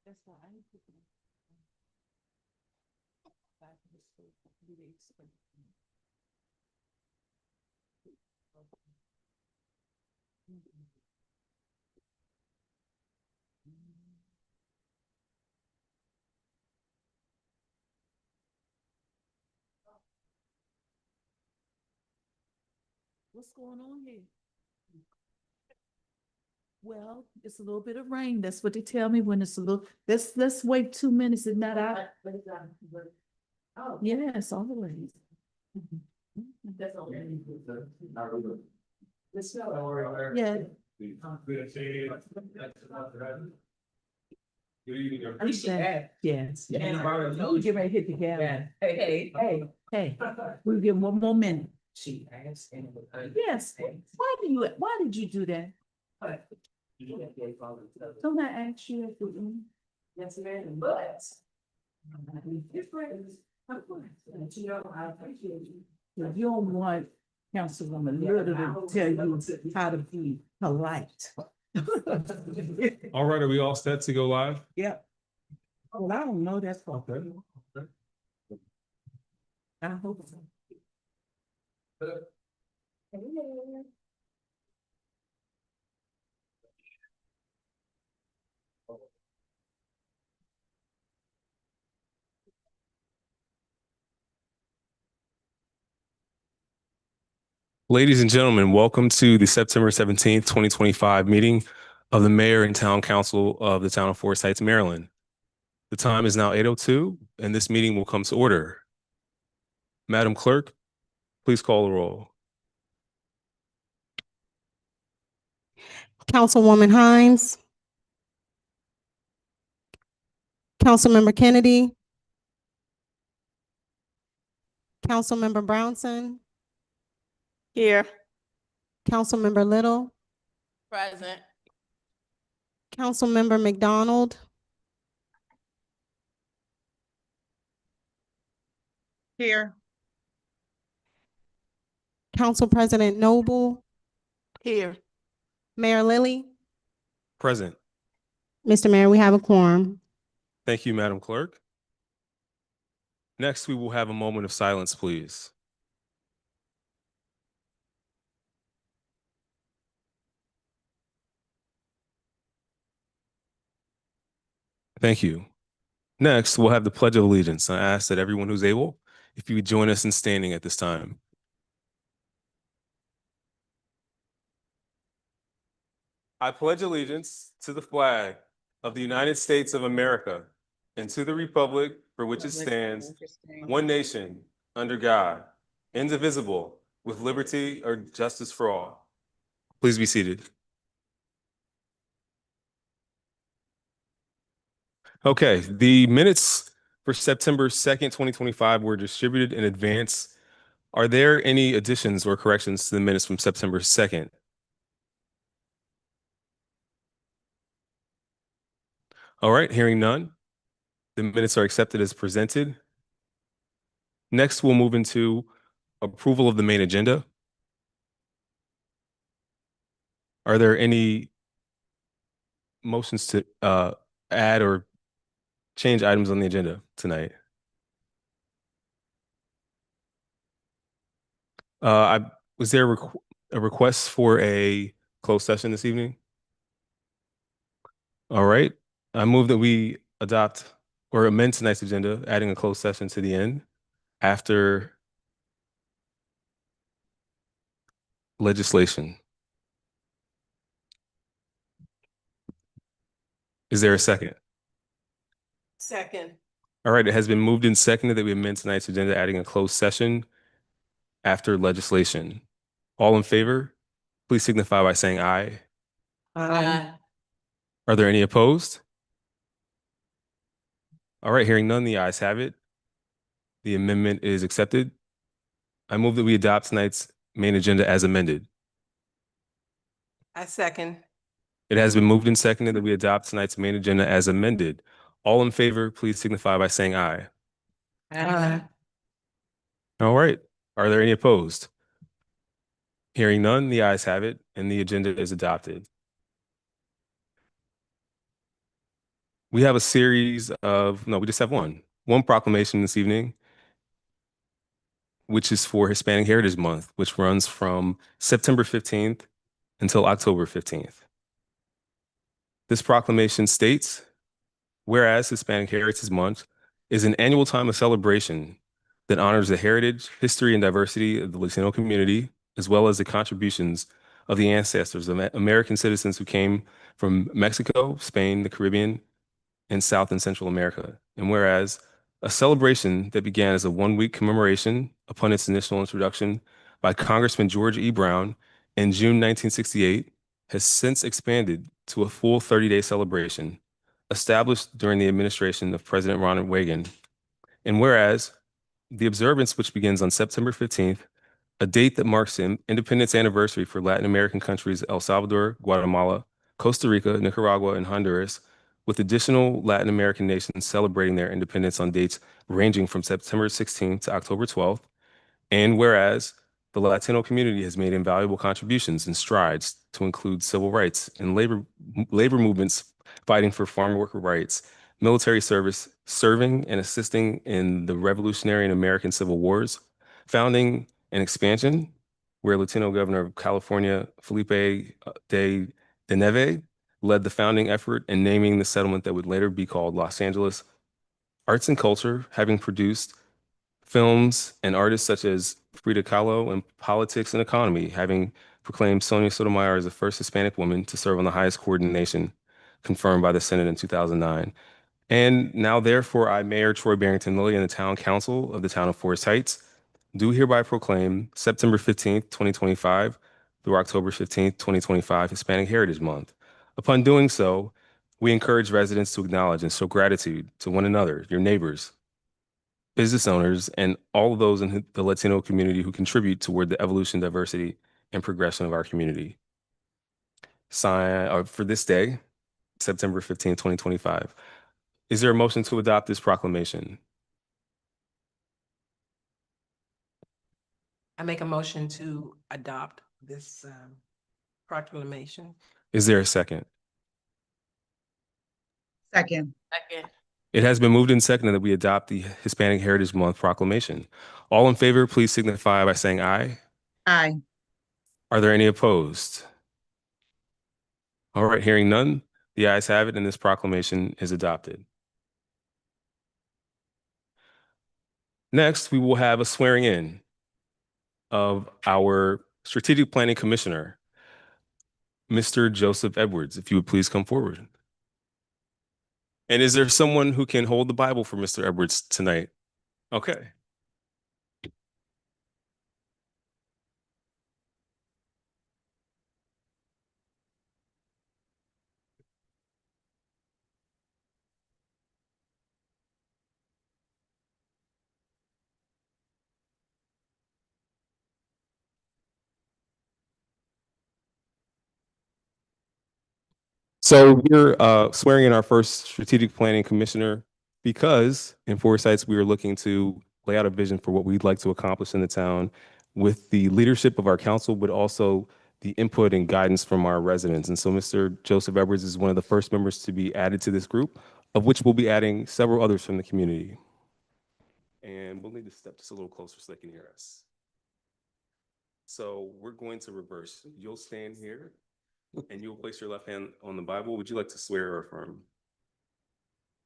That's why I need to back to the school. Do they explain? What's going on here? Well, it's a little bit of rain. That's what they tell me when it's a little, let's wait 2 minutes and not out. Oh, yes, always. That's okay. Yeah. Understand. Yes. We get ready to hit the gas. Hey, we'll give one more minute. She asked. Yes. Why did you do that? Don't I ask you if you? Yes, ma'am, but. Different. You know, I appreciate you. If you don't want Councilwoman Little to tell you how to be polite. All right, are we all set to go live? Yep. Well, I don't know, that's okay. I hope so. Ladies and gentlemen, welcome to the September 17th, 2025 meeting of the Mayor and Town Council of the Town of Forest Heights, Maryland. The time is now 8:02 and this meeting will come to order. Madam Clerk, please call the roll. Councilwoman Hines. Councilmember Kennedy. Councilmember Brownson. Here. Councilmember Little. Present. Councilmember McDonald. Here. Council President Noble. Here. Mayor Lilly. Present. Mr. Mayor, we have a quorum. Thank you, Madam Clerk. Next, we will have a moment of silence, please. Thank you. Next, we'll have the Pledge of Allegiance. I ask that everyone who's able, if you would join us in standing at this time. I pledge allegiance to the flag of the United States of America and to the republic for which it stands, one nation, under God, indivisible, with liberty or justice for all. Please be seated. Okay, the minutes for September 2nd, 2025 were distributed in advance. Are there any additions or corrections to the minutes from September 2nd? All right, hearing none, the minutes are accepted as presented. Next, we'll move into approval of the main agenda. Are there any motions to add or change items on the agenda tonight? Was there a request for a closed session this evening? All right, I move that we adopt or amend tonight's agenda, adding a closed session to the end after legislation. Is there a second? Second. All right, it has been moved and seconded that we amend tonight's agenda, adding a closed session after legislation. All in favor, please signify by saying aye. Aye. Are there any opposed? All right, hearing none, the ayes have it. The amendment is accepted. I move that we adopt tonight's main agenda as amended. I second. It has been moved and seconded that we adopt tonight's main agenda as amended. All in favor, please signify by saying aye. Aye. All right. Are there any opposed? Hearing none, the ayes have it, and the agenda is adopted. We have a series of, no, we just have one proclamation this evening, which is for Hispanic Heritage Month, which runs from September 15th until October 15th. This proclamation states, whereas Hispanic Heritage Month is an annual time of celebration that honors the heritage, history, and diversity of the Latino community, as well as the contributions of the ancestors of American citizens who came from Mexico, Spain, the Caribbean, and South and Central America. And whereas a celebration that began as a one-week commemoration upon its initial introduction by Congressman George E. Brown in June 1968 has since expanded to a full 30-day celebration established during the administration of President Ronald Reagan. And whereas the observance, which begins on September 15th, a date that marks the independence anniversary for Latin American countries El Salvador, Guatemala, Costa Rica, Nicaragua, and Honduras, with additional Latin American nations celebrating their independence on dates ranging from September 16th to October 12th. And whereas the Latino community has made invaluable contributions and strides to include civil rights and labor movements fighting for farm worker rights, military service, serving and assisting in the Revolutionary and American Civil Wars, founding and expansion, where Latino Governor of California, Felipe de Neve, led the founding effort in naming the settlement that would later be called Los Angeles. Arts and culture, having produced films and artists such as Frida Kahlo, and politics and economy, having proclaimed Sonia Sotomayor as the first Hispanic woman to serve on the highest court in the nation, confirmed by the Senate in 2009. And now, therefore, I, Mayor Troy Barrington Lilly, and the Town Council of the Town of Forest Heights, do hereby proclaim September 15th, 2025 through October 15th, 2025 Hispanic Heritage Month. Upon doing so, we encourage residents to acknowledge and show gratitude to one another, your neighbors, business owners, and all of those in the Latino community who contribute toward the evolution, diversity, and progression of our community. For this day, September 15th, 2025. Is there a motion to adopt this proclamation? I make a motion to adopt this proclamation. Is there a second? Second. Second. It has been moved and seconded that we adopt the Hispanic Heritage Month proclamation. All in favor, please signify by saying aye. Aye. Are there any opposed? All right, hearing none, the ayes have it, and this proclamation is adopted. Next, we will have a swearing in of our Strategic Planning Commissioner, Mr. Joseph Edwards, if you would please come forward. And is there someone who can hold the Bible for Mr. Edwards tonight? Okay. So we're swearing in our first strategic planning commissioner because in Foresights, we are looking to lay out a vision for what we'd like to accomplish in the town with the leadership of our council, but also the input and guidance from our residents. And so Mr. Joseph Edwards is one of the first members to be added to this group, of which we'll be adding several others from the community. And we'll need to step just a little closer so they can hear us. So we're going to reverse. You'll stand here and you'll place your left hand on the Bible. Would you like to swear or affirm?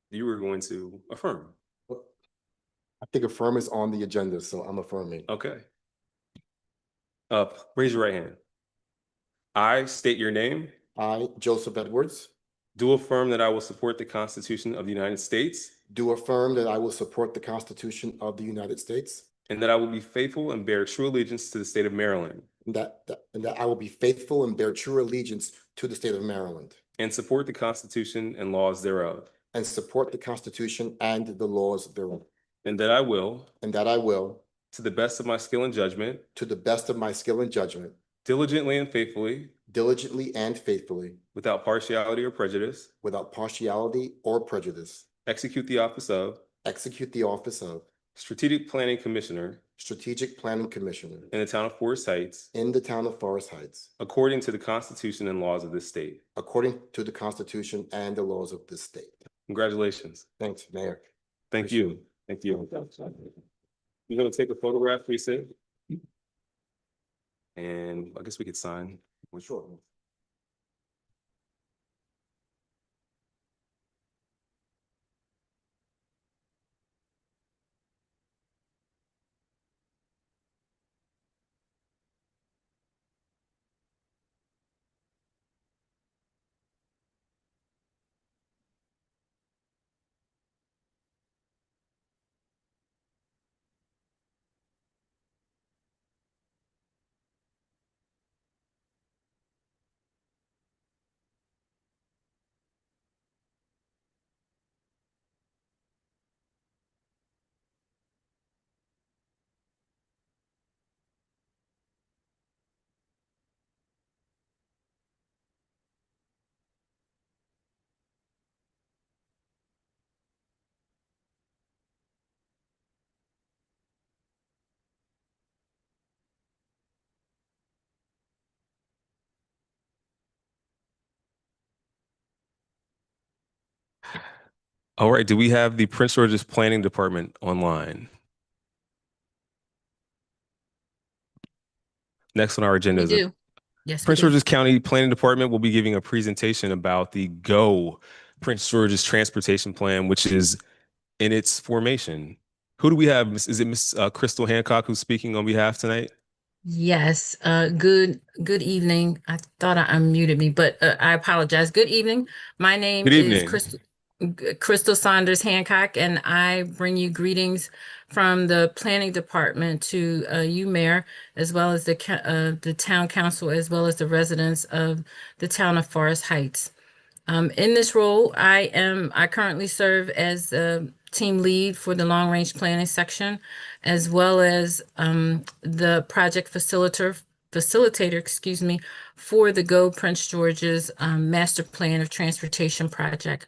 You were going to affirm. I think affirm is on the agenda, so I'm affirming. Okay. Raise your right hand. I state your name, I, Joseph Edwards, do affirm that I will support the Constitution of the United States do affirm that I will support the Constitution of the United States and that I will be faithful and bear true allegiance to the state of Maryland and that I will be faithful and bear true allegiance to the state of Maryland and support the Constitution and laws thereof, and support the Constitution and the laws thereof, and that I will, and that I will, to the best of my skill and judgment, to the best of my skill and judgment, diligently and faithfully, diligently and faithfully, without partiality or prejudice, without partiality or prejudice, execute the office of execute the office of Strategic Planning Commissioner Strategic Planning Commissioner in the town of Forest Heights, in the town of Forest Heights, according to the Constitution and laws of this state. according to the Constitution and the laws of this state. Congratulations. Thanks, Mayor. Thank you. Thank you. You're gonna take a photograph, Lisa? And I guess we could sign. Sure. All right, do we have the Prince George's Planning Department online? Next on our agenda We is do. Yes, we Prince do. George's County Planning Department will be giving a presentation about the GO Prince George's Transportation Plan, which is in its formation. Who do we have? Is it Miss Crystal Hancock who's speaking on behalf tonight? Yes. Good evening. I thought I unmuted me, but I apologize. Good evening. My name Good is evening. Crystal Saunders Hancock, and I bring you greetings from the Planning Department to you, Mayor, as well as the Town Council, as well as the residents of the town of Forest Heights. In this role, I currently serve as team lead for the long range planning section, as well as the project facilitator, excuse me, for the Go Prince George's Master Plan of Transportation project.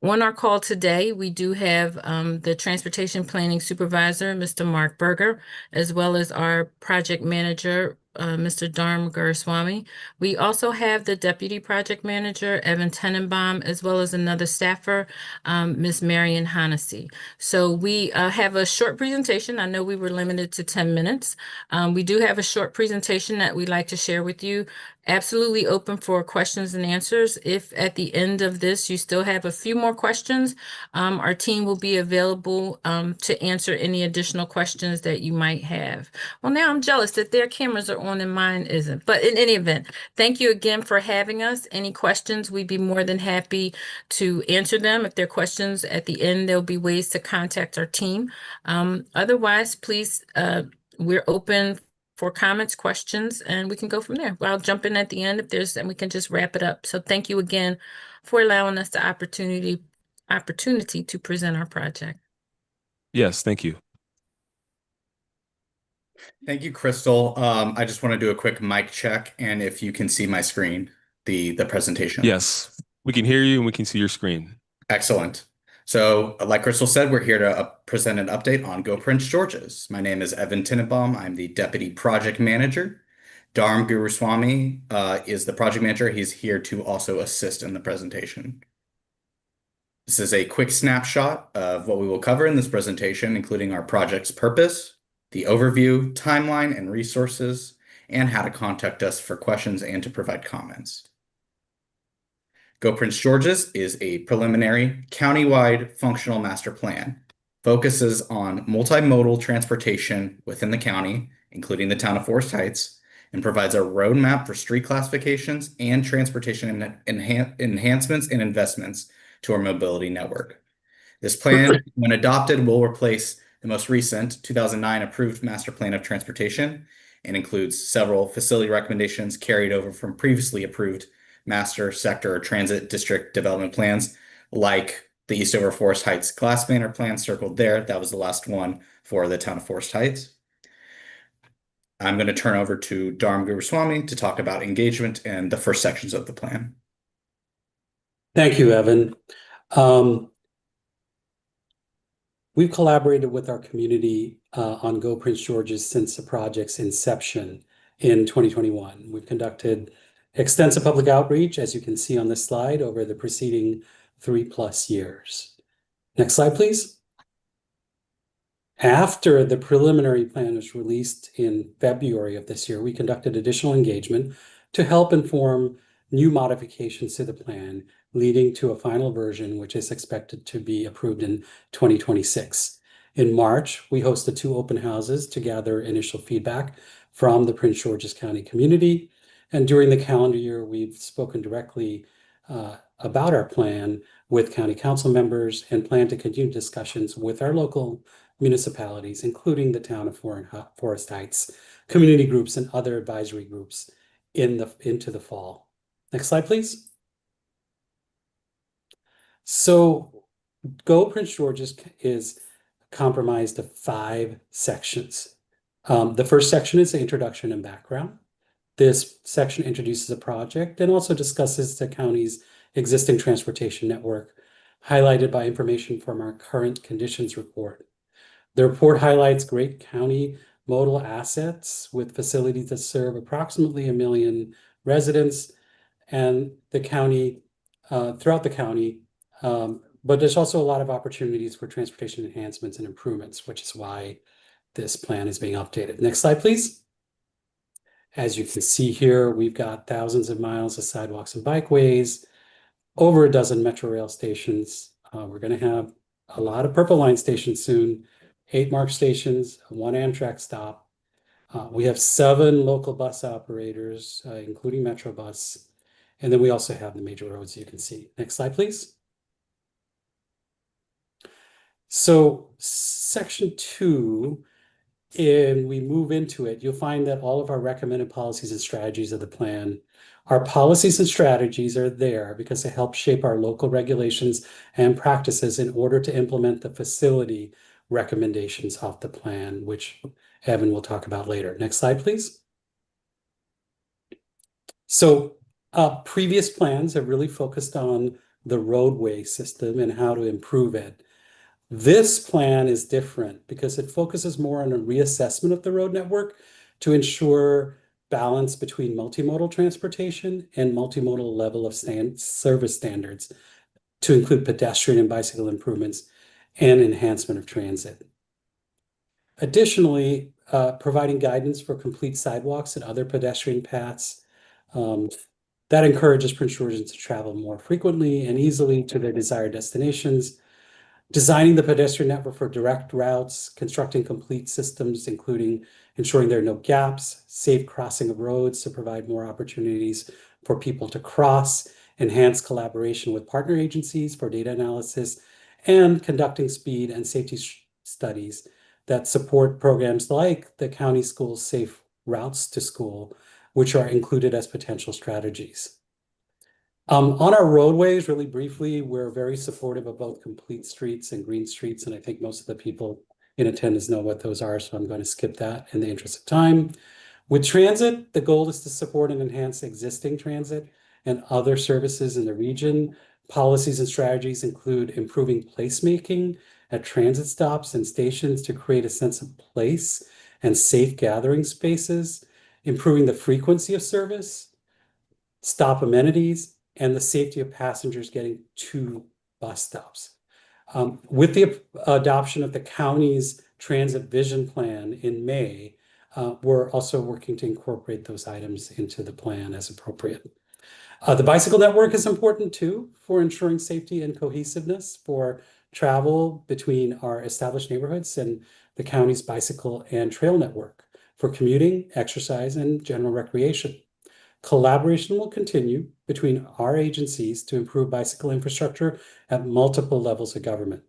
On our call today, we do have the Transportation Planning Supervisor, Mr. Mark Berger, as well as our project manager, Mr. Dharm Guruswamy. We also have the Deputy Project Manager, Evan Tenenbaum, as well as another staffer, Ms. Marion Hennessy. So we have a short presentation. I know we were limited to 10 minutes. We do have a short presentation that we'd like to share with you. Absolutely open for questions and answers. If at the end of this you still have a few more questions, our team will be available to answer any additional questions that you might have. Well, now I'm jealous that their cameras are on and mine isn't. But in any event, thank you again for having us. Any questions, we'd be more than happy to answer them. If there are questions at the end, there'll be ways to contact our team. Otherwise, please, we're open for comments, questions, and we can go from there. I'll jump in at the end if there's, and we can just wrap it up. So thank you again for allowing us the opportunity to present our project. Yes, thank you. Thank you, Crystal. I just want to do a quick mic check, and if you can see my screen, the presentation. Yes, we can hear you and we can see your screen. Excellent. So, like Crystal said, we're here to present an update on Go Prince George's. My name is Evan Tenenbaum. I'm the Deputy Project Manager. Dharm Guruswamy is the project manager. He's here to also assist in the presentation. This is a quick snapshot of what we will cover in this presentation, including our project's purpose, the overview, timeline, and resources, and how to contact us for questions and to provide comments. Go Prince George's is a preliminary countywide functional master plan, focuses on multimodal transportation within the county, including the town of Forest Heights, and provides a roadmap for street classifications and transportation enhancements and investments to our mobility network. This plan, when adopted, will replace the most recent 2009 approved Master Plan of Transportation and includes several facility recommendations carried over from previously approved master sector or transit district development plans, like the Eastover Forest Heights Glass Banner plan circled there. That was the last one for the town of Forest Heights. I'm going to turn over to Dharm Guruswamy to talk about engagement and the first sections of the plan. Thank you, Evan. We've collaborated with our community on Go Prince George's since the project's inception in 2021. We've conducted extensive public outreach, as you can see on this slide, over the preceding 3+ years. Next slide, please. After the preliminary plan was released in February of this year, we conducted additional engagement to help inform new modifications to the plan, leading to a final version, which is expected to be approved in 2026. In March, we hosted 2 open houses to gather initial feedback from the Prince George's County community. And during the calendar year, we've spoken directly about our plan with county council members and plan to continue discussions with our local municipalities, including the town of Forest Heights, community groups, and other advisory groups into the fall. Next slide, please. So Go Prince George's is comprised of 5 sections. The first section is the introduction and background. This section introduces a project and also discusses the county's existing transportation network, highlighted by information from our current conditions report. The report highlights great county modal assets with facilities that serve approximately 1 million residents and the county, throughout the county, but there's also a lot of opportunities for transportation enhancements and improvements, which is why this plan is being updated. Next slide, please. As you can see here, we've got thousands of miles of sidewalks and bikeways, over a dozen Metro Rail stations. We're going to have a lot of Purple Line stations soon, 8 MARC stations, 1 Amtrak stop. We have 7 local bus operators, including Metrobus. And then we also have the major roads you can see. Next slide, please. So section 2, and we move into it, you'll find that all of our recommended policies and strategies of the plan, our policies and strategies are there because they help shape our local regulations and practices in order to implement the facility recommendations of the plan, which Evan will talk about later. Next slide, please. So previous plans have really focused on the roadway system and how to improve it. This plan is different because it focuses more on a reassessment of the road network to ensure balance between multimodal transportation and multimodal level of service standards to include pedestrian and bicycle improvements and enhancement of transit. Additionally, providing guidance for complete sidewalks and other pedestrian paths that encourages Prince Georgians to travel more frequently and easily to their desired destinations. Designing the pedestrian network for direct routes, constructing complete systems, including ensuring there are no gaps, safe crossing of roads to provide more opportunities for people to cross, enhance collaboration with partner agencies for data analysis, and conducting speed and safety studies that support programs like the County Schools Safe Routes to School, which are included as potential strategies. On our roadways, really briefly, we're very supportive of both complete streets and green streets, and I think most of the people in attendance know what those are, so I'm going to skip that in the interest of time. With transit, the goal is to support and enhance existing transit and other services in the region. Policies and strategies include improving placemaking at transit stops and stations to create a sense of place and safe gathering spaces, improving the frequency of service, stop amenities, and the safety of passengers getting to bus stops. With the adoption of the county's transit vision plan in May, we're also working to incorporate those items into the plan as appropriate. The bicycle network is important too for ensuring safety and cohesiveness for travel between our established neighborhoods and the county's bicycle and trail network. for commuting, exercise, and general recreation. Collaboration will continue between our agencies to improve bicycle infrastructure at multiple levels of government.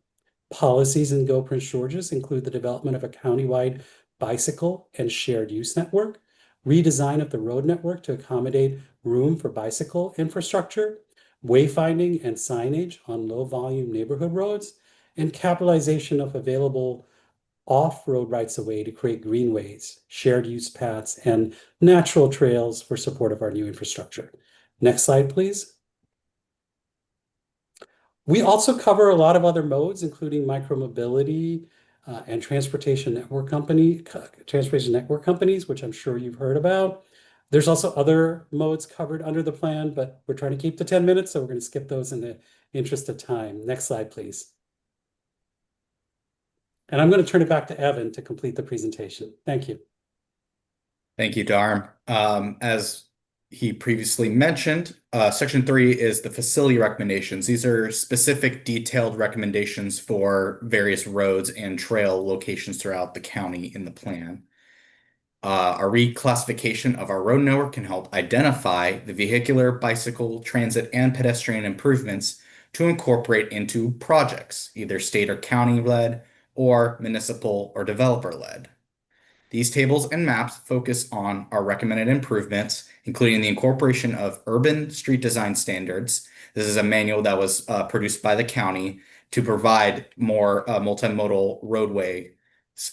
Policies in Go Prince George's include the development of a countywide bicycle and shared use network, redesign of the road network to accommodate room for bicycle infrastructure, wayfinding and signage on low-volume neighborhood roads, and capitalization of available off-road rights-of-way to create greenways, shared use paths, and natural trails for support of our new infrastructure. Next slide, please. We also cover a lot of other modes, including micromobility and transportation network companies, which I'm sure you've heard about. There's also other modes covered under the plan, but we're trying to keep to 10 minutes, so we're going to skip those in the interest of time. Next slide, please. And I'm going to turn it back to Evan to complete the presentation. Thank you. Thank you, Dharm. As he previously mentioned, Section 3 is the facility recommendations. These are specific detailed recommendations for various roads and trail locations throughout the county in the plan. Our reclassification of our road network can help identify the vehicular, bicycle, transit, and pedestrian improvements to incorporate into projects, either state or county-led, or municipal or developer-led. These tables and maps focus on our recommended improvements, including the incorporation of urban street design standards. This is a manual that was produced by the county to provide more multimodal roadway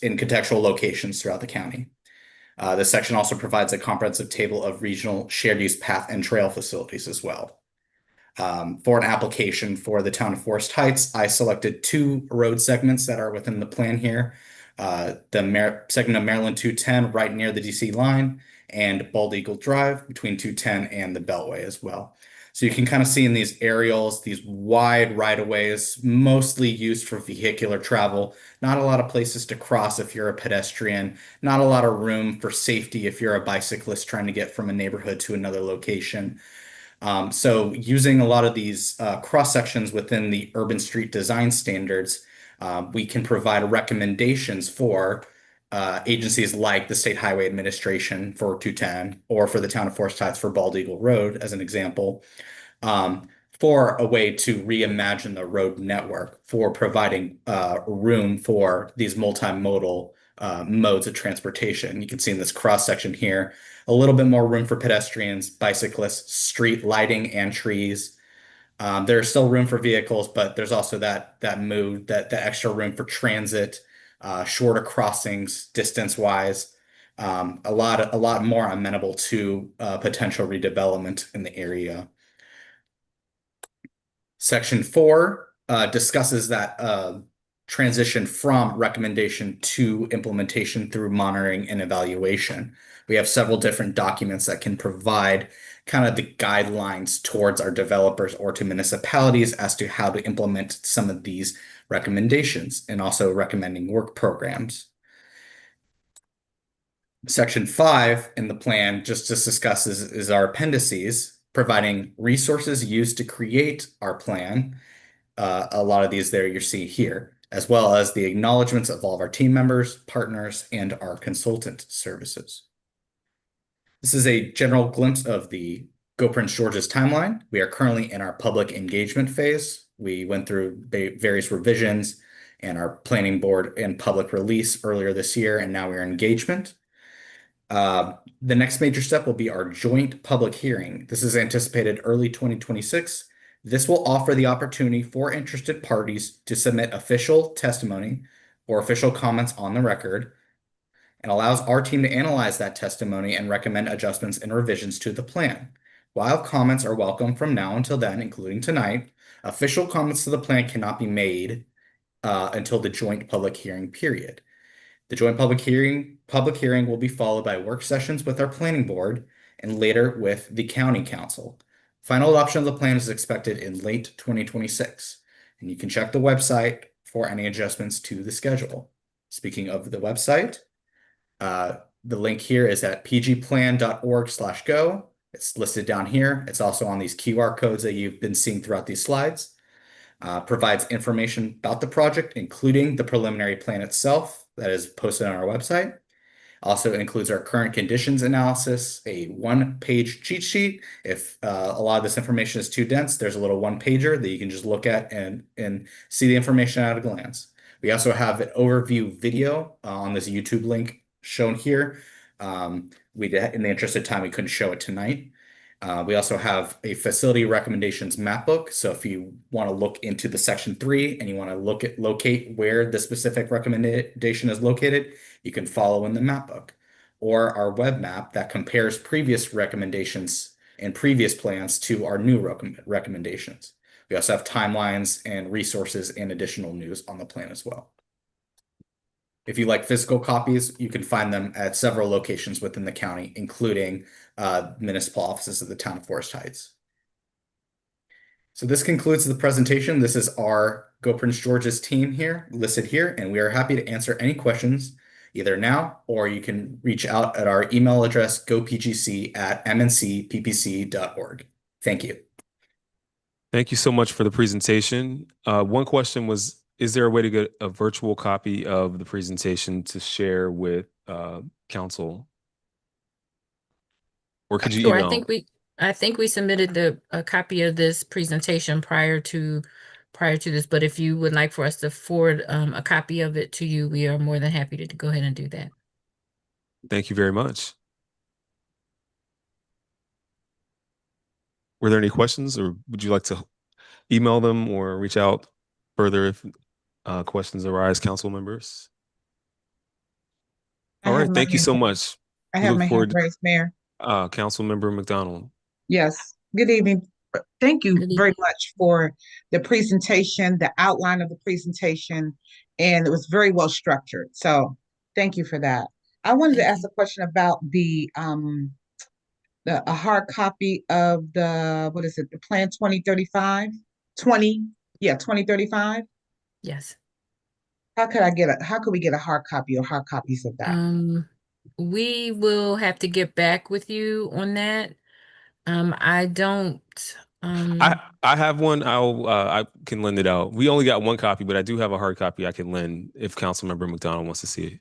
in contextual locations throughout the county. This section also provides a comprehensive table of regional shared use path and trail facilities as well. For an application for the town of Forest Heights, I selected 2 road segments that are within the plan here. The segment of Maryland 210 right near the DC line, and Bald Eagle Drive between 210 and the Beltway as well. So you can kind of see in these aerials, these wide right-of-ways, mostly used for vehicular travel, not a lot of places to cross if you're a pedestrian, not a lot of room for safety if you're a bicyclist trying to get from a neighborhood to another location. So using a lot of these cross sections within the urban street design standards, we can provide recommendations for agencies like the State Highway Administration for 210 or for the town of Forest Heights for Bald Eagle Road, as an example, for a way to reimagine the road network for providing room for these multimodal modes of transportation. You can see in this cross section here, a little bit more room for pedestrians, bicyclists, street lighting, and trees. There's still room for vehicles, but there's also that extra room for transit, shorter crossings, distance-wise, a lot more amenable to potential redevelopment in the area. Section 4 discusses that transition from recommendation to implementation through monitoring and evaluation. We have several different documents that can provide kind of the guidelines towards our developers or to municipalities as to how to implement some of these recommendations, and also recommending work programs. Section 5 in the plan just discusses is our appendices, providing resources used to create our plan. A lot of these there you see here, as well as the acknowledgements of all of our team members, partners, and our consultant services. This is a general glimpse of the Go Prince George's timeline. We are currently in our public engagement phase. We went through various revisions and our planning board and public release earlier this year, and now we're in engagement. The next major step will be our joint public hearing. This is anticipated early 2026. This will offer the opportunity for interested parties to submit official testimony or official comments on the record, and allows our team to analyze that testimony and recommend adjustments and revisions to the plan. While comments are welcome from now until then, including tonight, official comments to the plan cannot be made until the joint public hearing period. The joint public hearing will be followed by work sessions with our planning board and later with the county council. Final adoption of the plan is expected in late 2026, and you can check the website for any adjustments to the schedule. Speaking of the website, the link here is at pgplan.org/go. It's listed down here. It's also on these QR codes that you've been seeing throughout these slides. Provides information about the project, including the preliminary plan itself that is posted on our website. Also includes our current conditions analysis, a one-page cheat sheet. If a lot of this information is too dense, there's a little one-pager that you can just look at and see the information at a glance. We also have an overview video on this YouTube link shown here. In the interest of time, we couldn't show it tonight. We also have a facility recommendations map book. So if you want to look into the section 3 and you want to locate where the specific recommendation is located, you can follow in the map book, or our web map that compares previous recommendations and previous plans to our new recommendations. We also have timelines and resources and additional news on the plan as well. If you like physical copies, you can find them at several locations within the county, including municipal offices of the town of Forest Heights. So this concludes the presentation. This is our Go Prince George's team here, listed here, and we are happy to answer any questions either now, or you can reach out at our email address, gopgc@mncppc.org. Thank you. Thank you so much for the presentation. One question was, is there a way to get a virtual copy of the presentation to share with council? Or could you Sure, email? I think we submitted a copy of this presentation prior to this, but if you would like for us to forward a copy of it to you, we are more than happy to go ahead and do that. Thank you very much. Were there any questions, or would you like to email them or reach out further if questions arise, council members? All right, thank you so much. I We have look my hand forward- raised, Mayor. Council Member McDonald. Yes, good evening. Thank you Good very much for the presentation, the outline of the presentation, and it was very well structured. So thank you for that. I wanted to ask a question about a hard copy of the, what is it, the Plan 2035? 2035? Yes. How could we get a hard copy or hard copies of that? We will have to get back with you on that. I don't. I have one. I can lend it out. We only got one copy, but I do have a hard copy I can lend if Councilmember McDonald wants to see it.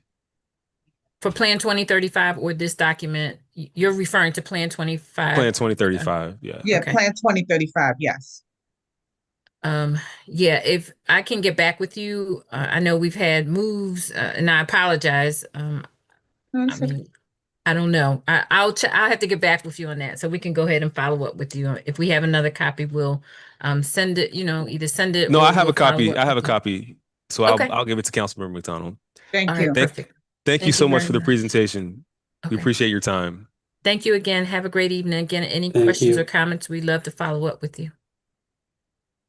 For Plan 2035 or this document, you're referring to Plan 25? Plan 2035, yeah. Yeah, okay. Plan 2035, yes. Yeah, if I can get back with you, I know we've had moves, and I apologize. I mean, I don't know. I'll have to get back with you on that, so we can go ahead and follow up with you. If we have another copy, we'll send it. Either send it. No, or I have we'll a copy. follow up I have a with you. copy, so Okay. I'll give it to Councilmember McDonald. Thank All you. right, perfect. Thank you so much very for the much. presentation. We Okay. appreciate your time. Thank you again. Have a great evening. Again, any Thank questions you. or comments, we'd love to follow up with you.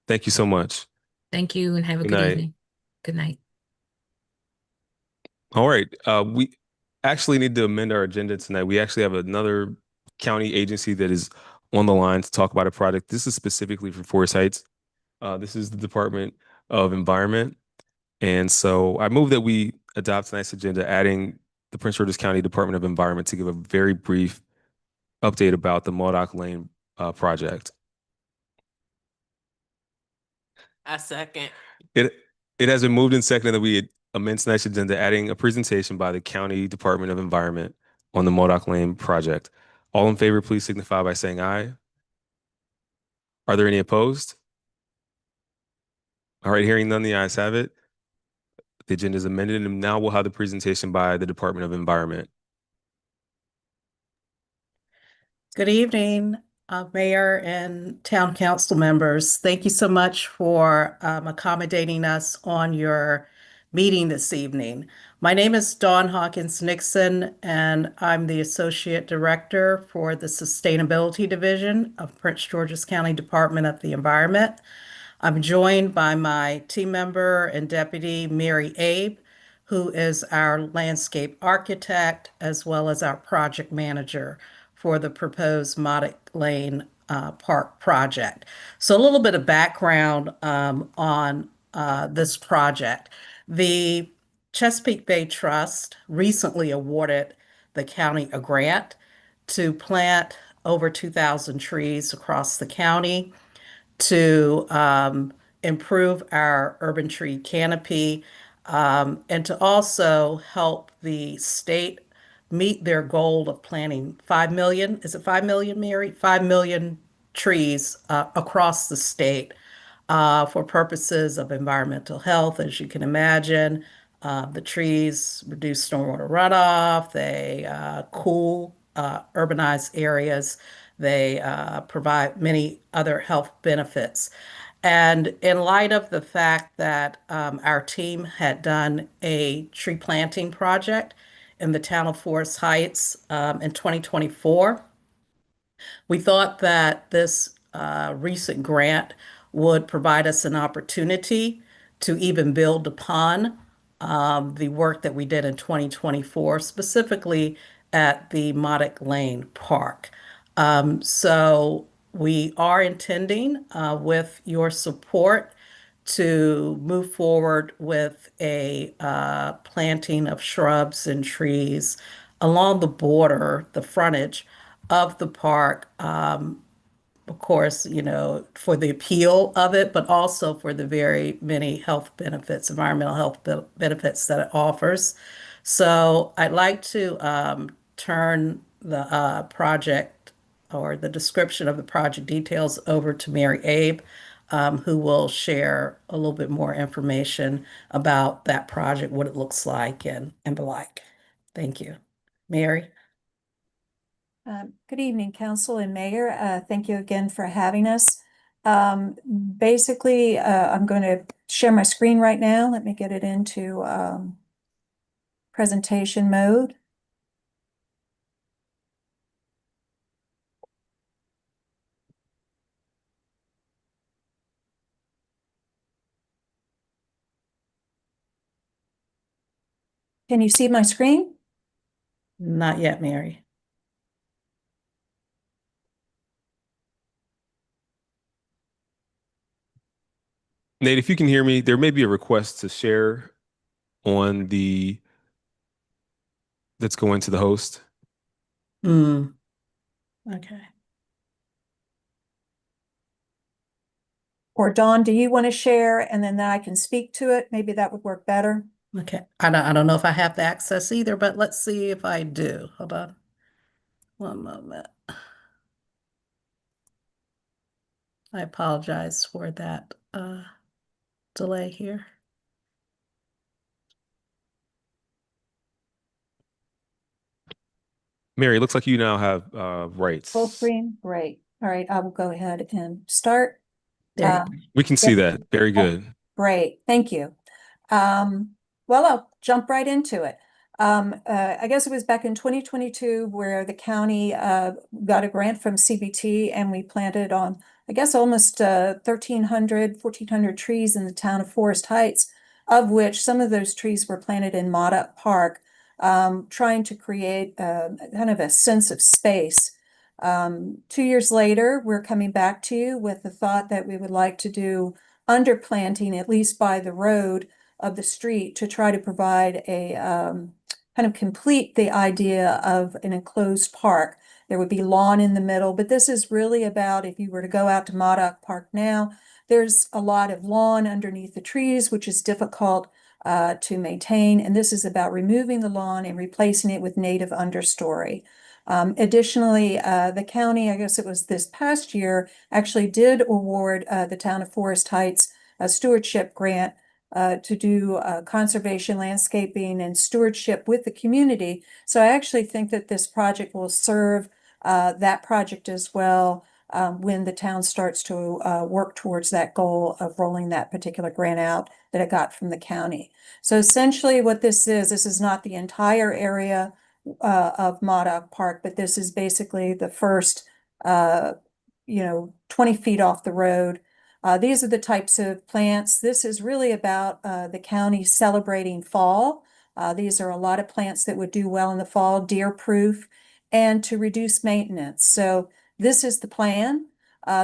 Thank you so much. Thank you and have a Good good night. evening. Good night. All right. We actually need to amend our agenda tonight. We actually have another county agency that is on the line to talk about a project. This is specifically for Forest Heights. This is the Department of Environment. And so I move that we adopt tonight's agenda, adding the Prince George's County Department of Environment to give a very brief update about the Modoc Lane project. I second. It has been moved and seconded that we amend tonight's agenda, adding a presentation by the County Department of Environment on the Modoc Lane project. All in favor, please signify by saying aye. Are there any opposed? All right, hearing none, the ayes have it. The agenda is amended, and now we'll have the presentation by the Department of Environment. Good evening, Mayor and Town Council members. Thank you so much for accommodating us on your meeting this evening. My name is Dawn Hawkins Nixon, and I'm the Associate Director for the Sustainability Division of Prince George's County Department of the Environment. I'm joined by my team member and deputy, Mary Abe, who is our landscape architect, as well as our project manager for the proposed Modoc Lane Park project. So a little bit of background on this project. The Chesapeake Bay Trust recently awarded the county a grant to plant over 2,000 trees across the county to improve our urban tree canopy and to also help the state meet their goal of planting 5 million, is it 5 million, Mary? 5 million trees across the state for purposes of environmental health. As you can imagine, the trees reduce stormwater runoff, they cool urbanized areas, they provide many other health benefits. And in light of the fact that our team had done a tree planting project in the town of Forest Heights in 2024, we thought that this recent grant would provide us an opportunity to even build upon the work that we did in 2024, specifically at the Modoc Lane Park. So we are intending, with your support, to move forward with a planting of shrubs and trees along the border, the frontage of the park. Of course, you know, for the appeal of it, but also for the very many health benefits, environmental health benefits that it offers. So I'd like to turn the project or the description of the project details over to Mary Abe, who will share a little bit more information about that project, what it looks like, and the like. Thank you. Mary? Good evening, Council and Mayor. Thank you again for having us. Basically, I'm going to share my screen right now. Let me get it into presentation mode. Can you see my screen? Not yet, Mary. Nate, if you can hear me, there may be a request to share on that's going to the host. Okay. Or Dawn, do you want to share and then I can speak to it? Maybe that would work better. Okay. I don't know if I have the access either, but let's see if I do. Hold on. One moment. I apologize for that delay here. Mary, it looks like you now have rights. Full screen, great. All right, I will go ahead and start. We can see that. Very good. Great, thank you. Well, I'll jump right into it. I guess it was back in 2022 where the county got a grant from CBT and we planted on, I guess, almost 1,400 trees in the town of Forest Heights, of which some of those trees were planted in Modoc Park, trying to create kind of a sense of space. 2 years later, we're coming back to you with the thought that we would like to do underplanting, at least by the road of the street, to try to provide a kind of complete the idea of an enclosed park. There would be lawn in the middle, but this is really about, if you were to go out to Modoc Park now, there's a lot of lawn underneath the trees, which is difficult to maintain. And this is about removing the lawn and replacing it with native understory. Additionally, the county, I guess it was this past year, actually did award the town of Forest Heights a stewardship grant to do conservation, landscaping, and stewardship with the community. So I actually think that this project will serve that project as well when the town starts to work towards that goal of rolling that particular grant out that it got from the county. So essentially what this is not the entire area of Modoc Park, but this is basically the first 20 feet off the road. These are the types of plants. This is really about the county celebrating fall. These are a lot of plants that would do well in the fall, deer-proof, and to reduce maintenance. So this is the plan.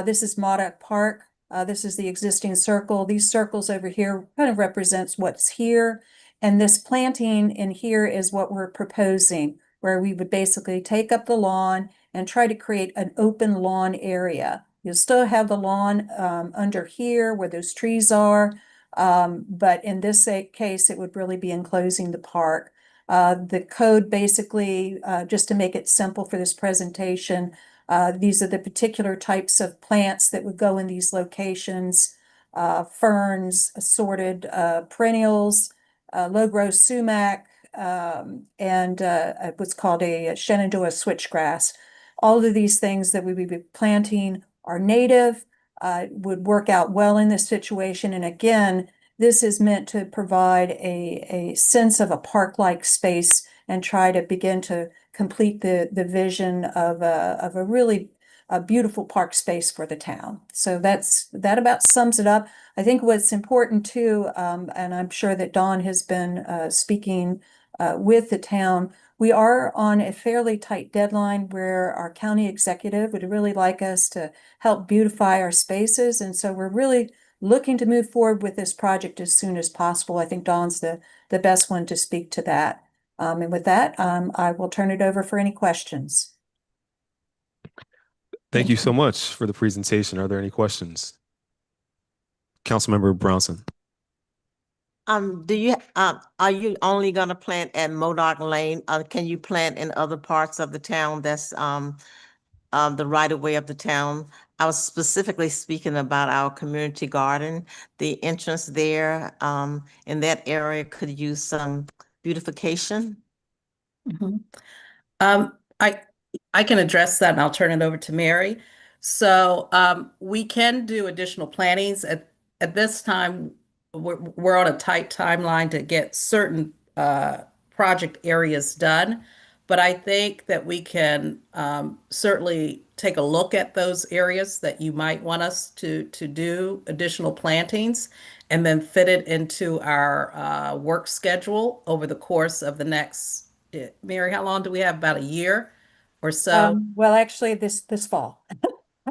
This is Modoc Park. This is the existing circle. These circles over here kind of represents what's here. And this planting in here is what we're proposing, where we would basically take up the lawn and try to create an open lawn area. You'll still have the lawn under here where those trees are, but in this case, it would really be enclosing the park. The code basically, just to make it simple for this presentation, these are the particular types of plants that would go in these locations. Ferns, assorted perennials, low-growth sumac, and what's called a Shenandoah switchgrass. All of these things that we would be planting are native, would work out well in this situation. And again, this is meant to provide a sense of a park-like space and try to begin to complete the vision of a really beautiful park space for the town. So that about sums it up. I think what's important too, and I'm sure that Dawn has been speaking with the town, we are on a fairly tight deadline where our county executive would really like us to help beautify our spaces. And so we're really looking to move forward with this project as soon as possible. I think Dawn's the best one to speak to that. And with that, I will turn it over for any questions. Thank you so much for the presentation. Are there any questions? Councilmember Brownson. Are you only gonna plant at Modoc Lane? Can you plant in other parts of the town that's the right of way of the town? I was specifically speaking about our community garden. The entrance there in that area could use some beautification. I can address that and I'll turn it over to Mary. So we can do additional plantings at this time. We're on a tight timeline to get certain project areas done, but I think that we can certainly take a look at those areas that you might want us to do additional plantings and then fit it into our work schedule over the course of the next, Mary, how long do we have? About a year or so? Well, actually this fall.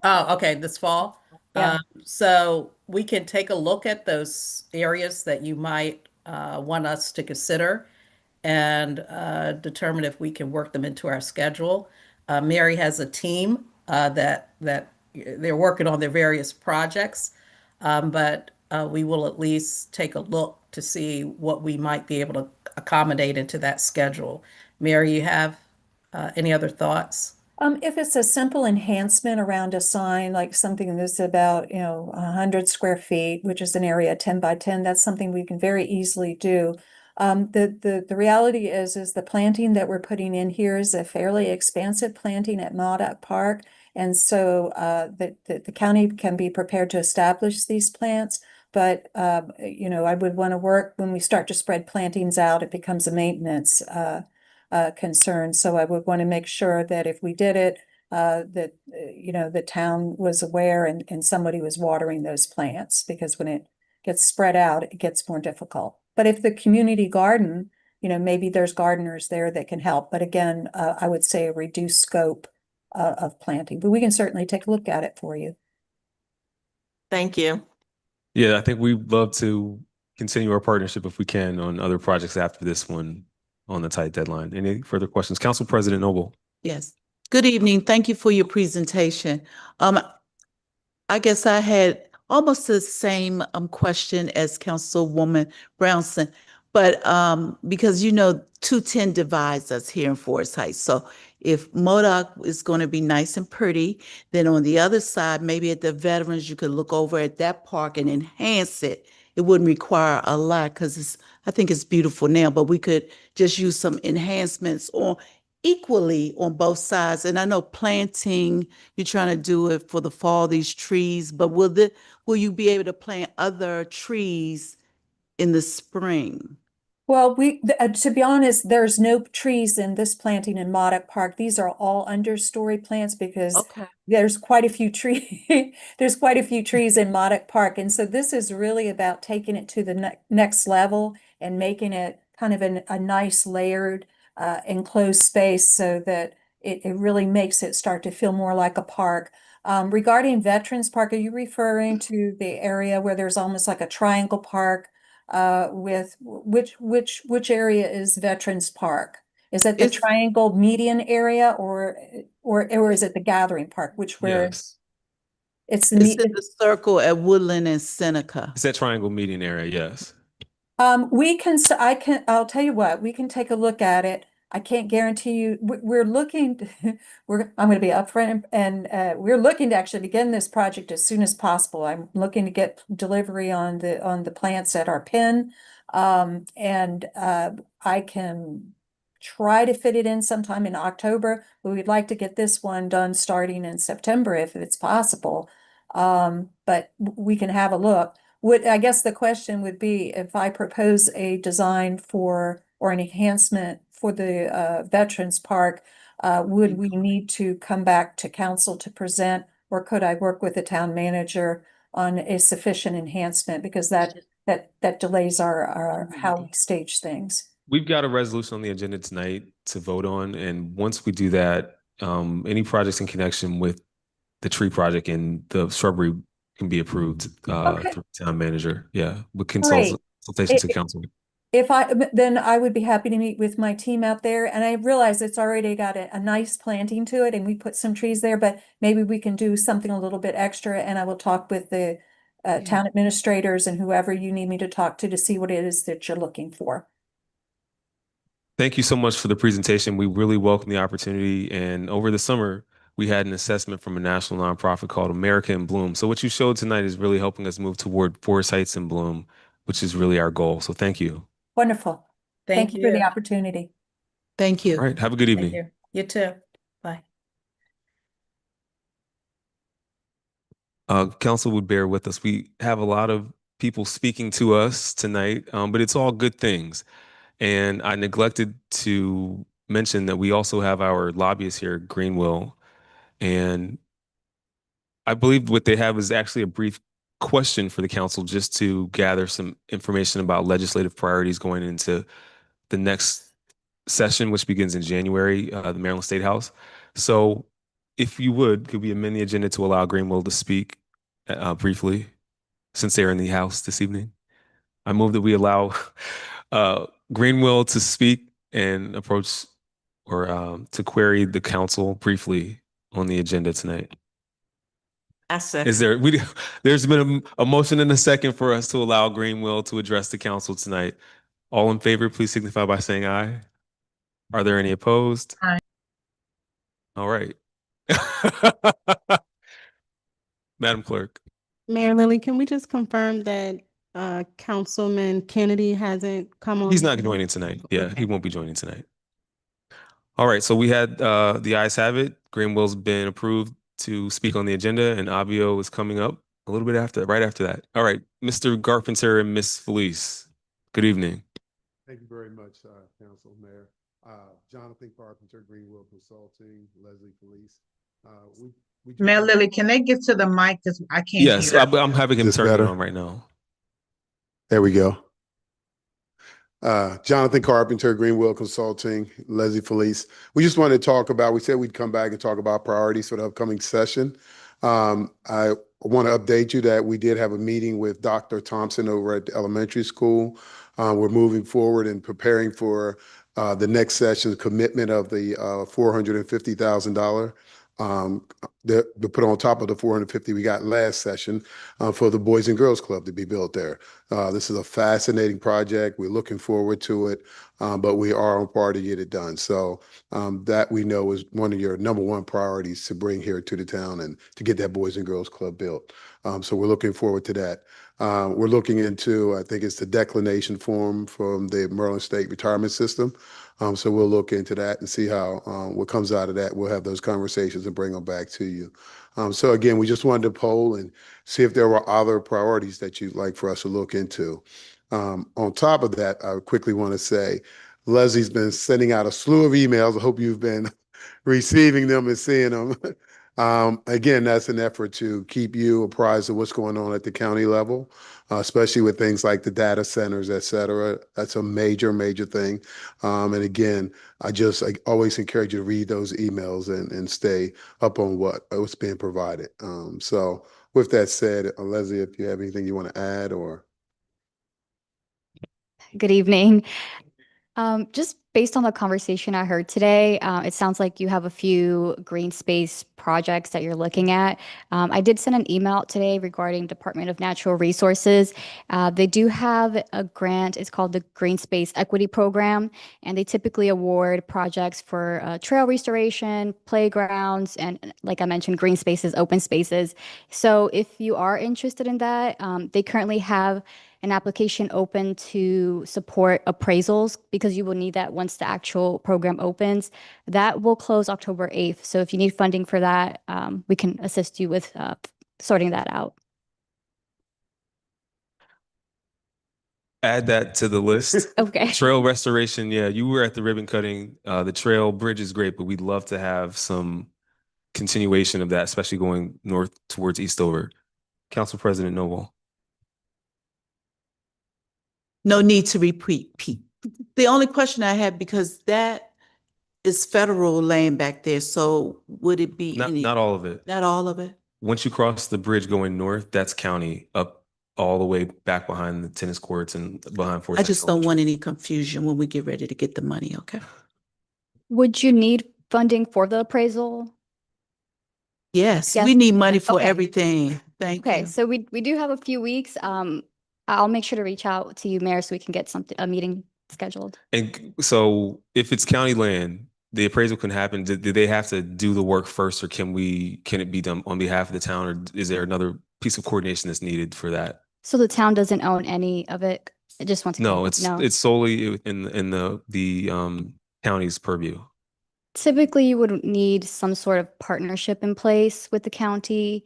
Oh, okay, this fall. Yeah. So we can take a look at those areas that you might want us to consider and determine if we can work them into our schedule. Mary has a team that they're working on their various projects, but we will at least take a look to see what we might be able to accommodate into that schedule. Mary, you have any other thoughts? If it's a simple enhancement around a sign, like something that's about, 100 square feet, which is an area 10 by 10, that's something we can very easily do. The reality is the planting that we're putting in here is a fairly expansive planting at Modoc Park. And so the county can be prepared to establish these plants. But, I would want to work when we start to spread plantings out, it becomes a maintenance concern. So I would want to make sure that if we did it, that, the town was aware and somebody was watering those plants, because when it gets spread out, it gets more difficult. But if the community garden, maybe there's gardeners there that can help. But again, I would say a reduced scope of planting, but we can certainly take a look at it for you. Thank you. Yeah, I think we'd love to continue our partnership if we can on other projects after this one on the tight deadline. Any further questions? Council President Noble. Yes. Good evening. Thank you for your presentation. I guess I had almost the same question as Councilwoman Brownson, but because 210 divides us here in Forest Heights. So if Modoc is going to be nice and pretty, then on the other side, maybe at the Veterans, you could look over at that park and enhance it. It wouldn't require a lot because I think it's beautiful now, but we could just use some enhancements equally on both sides. And I know planting, you're trying to do it for the fall, these trees, but will you be able to plant other trees in the spring? Well, to be honest, there's no trees in this planting in Modoc Park. These are all understory plants because there's quite a few there's quite a few trees in Modoc Park. And so this is really about taking it to the next level and making it kind of a nice layered enclosed space so that it really makes it start to feel more like a park. Regarding Veterans Park, are you referring to the area where there's almost like a triangle park? With which area is Veterans Park? Is it the triangle median area or is it the gathering park? Yes. It's in the circle at Woodland and Seneca. It's that triangle median area, yes. I'll tell you what, we can take a look at it. I can't guarantee you, we're looking, I'm gonna be upfront and we're looking to actually begin this project as soon as possible. I'm looking to get delivery on the plants at our pen. I can try to fit it in sometime in October, but we'd like to get this one done starting in September if it's possible. But we can have a look. I guess the question would be if I propose a design for or an enhancement for the Veterans Park, would we need to come back to council to present, or could I work with the town manager on a sufficient enhancement because that delays our how we stage things? We've got a resolution on the agenda tonight to vote on, and once we do that, any projects in connection with the tree project and the shrubbery can be approved through town manager. Yeah, with consultation to council. Then I would be happy to meet with my team out there, and I realize it's already got a nice planting to it, and we put some trees there, but maybe we can do something a little bit extra, and I will talk with the town administrators and whoever you need me to talk to see what it is that you're looking for. Thank you so much for the presentation. We really welcome the opportunity. And over the summer, we had an assessment from a national nonprofit called America in Bloom. So what you showed tonight is really helping us move toward Forest Heights in Bloom, which is really our goal. So thank you. Wonderful. Thank you for the opportunity. Thank you. All right. Have a good evening. Thank you. You too. Bye. Council would bear with us. We have a lot of people speaking to us tonight, but it's all good things. And I neglected to mention that we also have our lobbyists here at Greenwell. And I believe what they have is actually a brief question for the council just to gather some information about legislative priorities going into the next session, which begins in January, the Maryland State House. So if you would, could we amend the agenda to allow Greenwell to speak briefly since they're in the House this evening? I move that we allow Greenwell to speak and approach or to query the council briefly on the agenda tonight. I second. Is there, there's been a motion and a second for us to allow Greenwell to address the council tonight. All in favor, please signify by saying aye. Are there any opposed? Aye. All right. Madam Clerk. Mayor Lilly, can we just confirm that Councilman Kennedy hasn't come on? He's not joining tonight. Yeah, he won't be joining tonight. All right, so we had the ayes have it. Greenwell's been approved to speak on the agenda, and Avio is coming up a little bit after, right after that. All right, Mr. Carpenter and Ms. Felice, good evening. Thank you very much, Council Mayor. Jonathan Carpenter, Greenwell Consulting, Leslie Felice. Mayor Lilly, can they get to the mic because I can't Yes, hear. I'm having him Is this turn it better? on right now. There we go. Jonathan Carpenter, Greenwell Consulting, Leslie Felice. We just wanted to talk about, we said we'd come back and talk about priorities for the upcoming session. I want to update you that we did have a meeting with Dr. Thompson over at the elementary school. We're moving forward and preparing for the next session's commitment of the $450,000 to put on top of the 450 we got last session for the Boys and Girls Club to be built there. This is a fascinating project. We're looking forward to it, but we are on par to get it done. So that we know is one of your number one priorities to bring here to the town and to get that Boys and Girls Club built. So we're looking forward to that. We're looking into, I think it's the declination form from the Maryland State Retirement System. So we'll look into that and see how what comes out of that. We'll have those conversations and bring them back to you. So again, we just wanted to poll and see if there were other priorities that you'd like for us to look into. On top of that, I quickly want to say, Leslie's been sending out a slew of emails. I hope you've been receiving them and seeing them. Again, that's an effort to keep you apprised of what's going on at the county level, especially with things like the data centers, et cetera. That's a major, major thing. And again, I always encourage you to read those emails and stay up on what's being provided. So with that said, Leslie, if you have anything you want to add or. Good evening. Just based on the conversation I heard today, it sounds like you have a few green space projects that you're looking at. I did send an email out today regarding Department of Natural Resources. They do have a grant. It's called the Green Space Equity Program, and they typically award projects for trail restoration, playgrounds, and like I mentioned, green spaces, open spaces. So if you are interested in that, they currently have an application open to support appraisals because you will need that once the actual program opens. That will close October 8th. So if you need funding for that, we can assist you with sorting that out. Add that to the list. Okay. Trail restoration. Yeah, you were at the ribbon cutting. The trail bridge is great, but we'd love to have some continuation of that, especially going north towards Eastover. Council President Noble. No need to repeat. The only question I had, because that is federal land back there, so would it be Not all of it. Not all of it? Once you cross the bridge going north, that's county up all the way back behind the tennis courts and behind Forsyth. I just don't want any confusion when we get ready to get the money, okay? Would you need funding for the appraisal? Yes, Yes. we need money for Okay. everything. Thank Okay, you. so we do have a few weeks. I'll make sure to reach out to you, Mayor, so we can get a meeting scheduled. And so if it's county land, the appraisal can happen. Do they have to do the work first, or can it be done on behalf of the town, or is there another piece of coordination that's needed for that? So the town doesn't own any of it. I just want to. No, it's solely in the county's purview. Typically, you would need some sort of partnership in place with the county.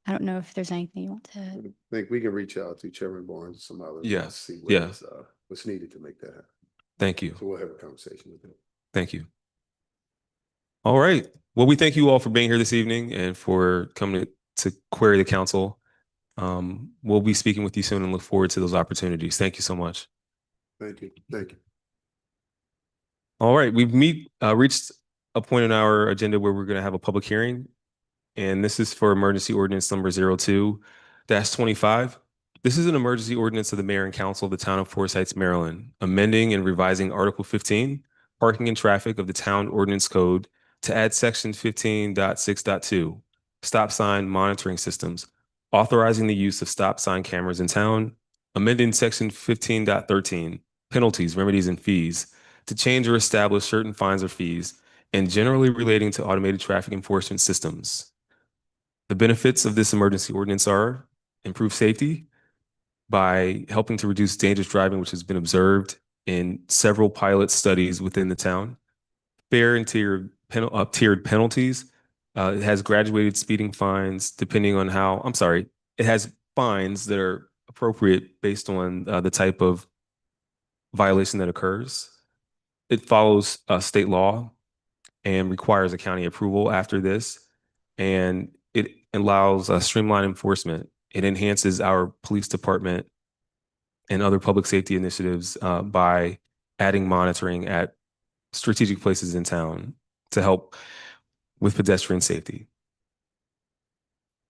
I don't know if there's anything you want to. I think we can reach out to Chairman Barnes and some others. Yes, and see yeah. what's needed to make that happen. Thank you. So we'll have a conversation with them. Thank you. All right. Well, we thank you all for being here this evening and for coming to query the council. We'll be speaking with you soon and look forward to those opportunities. Thank you so much. Thank you. Thank you. All right. We've reached a point in our agenda where we're going to have a public hearing. And this is for emergency ordinance number 02-25. This is an emergency ordinance of the mayor and council of the town of Forsyth Heights, Maryland, amending and revising Article 15, parking and traffic of the town ordinance code to add section 15.6.2, stop sign monitoring systems, authorizing the use of stop sign cameras in town, amending section 15.13, penalties, remedies, and fees to change or establish certain fines or fees, and generally relating to automated traffic enforcement systems. The benefits of this emergency ordinance are improved safety by helping to reduce dangerous driving, which has been observed in several pilot studies within the town, fair and tiered penalties. It has graduated speeding fines depending on it has fines that are appropriate based on the type of violation that occurs. It follows state law and requires a county approval after this. And it allows streamlined enforcement. It enhances our police department and other public safety initiatives by adding monitoring at strategic places in town to help with pedestrian safety.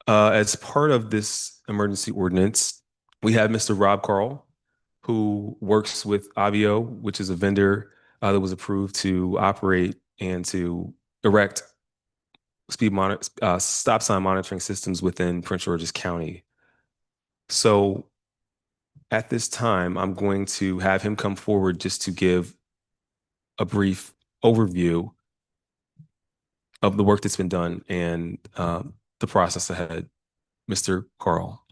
As part of this emergency ordinance, we have Mr. Rob Carl, who works with Avio, which is a vendor that was approved to operate and to erect stop sign monitoring systems within Prince George's County. So at this time, I'm going to have him come forward just to give a brief overview of the work that's been done and the process ahead. Mr. Carl.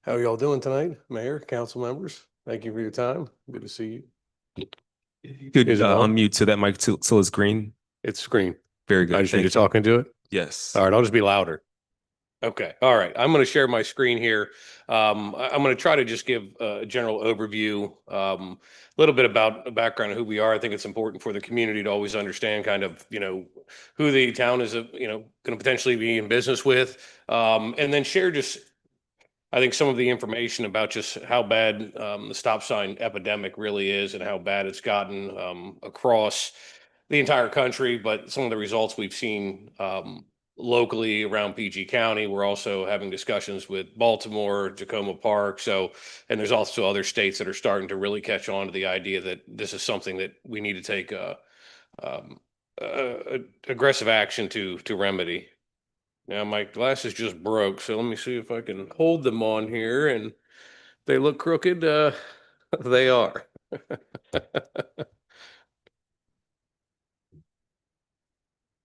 How are y'all doing tonight, Mayor, council members? Thank you for your time. Good to see you. You could unmute to that mic till it's green. It's green. Very good. I just need to talk into it. Yes. All right, I'll just be louder. Okay. All right. I'm going to share my screen here. I'm going to try to just give a general overview, a little bit about the background of who we are. I think it's important for the community to always understand kind of, who the town is, going to potentially be in business with, and then share just, I think, some of the information about just how bad the stop sign epidemic really is and how bad it's gotten across the entire country, but some of the results we've seen locally around PG County. We're also having discussions with Baltimore, Tacoma Park. So, and there's also other states that are starting to really catch on to the idea that this is something that we need to take aggressive action to remedy. Now my glasses just broke, so let me see if I can hold them on here, and they look crooked. They are.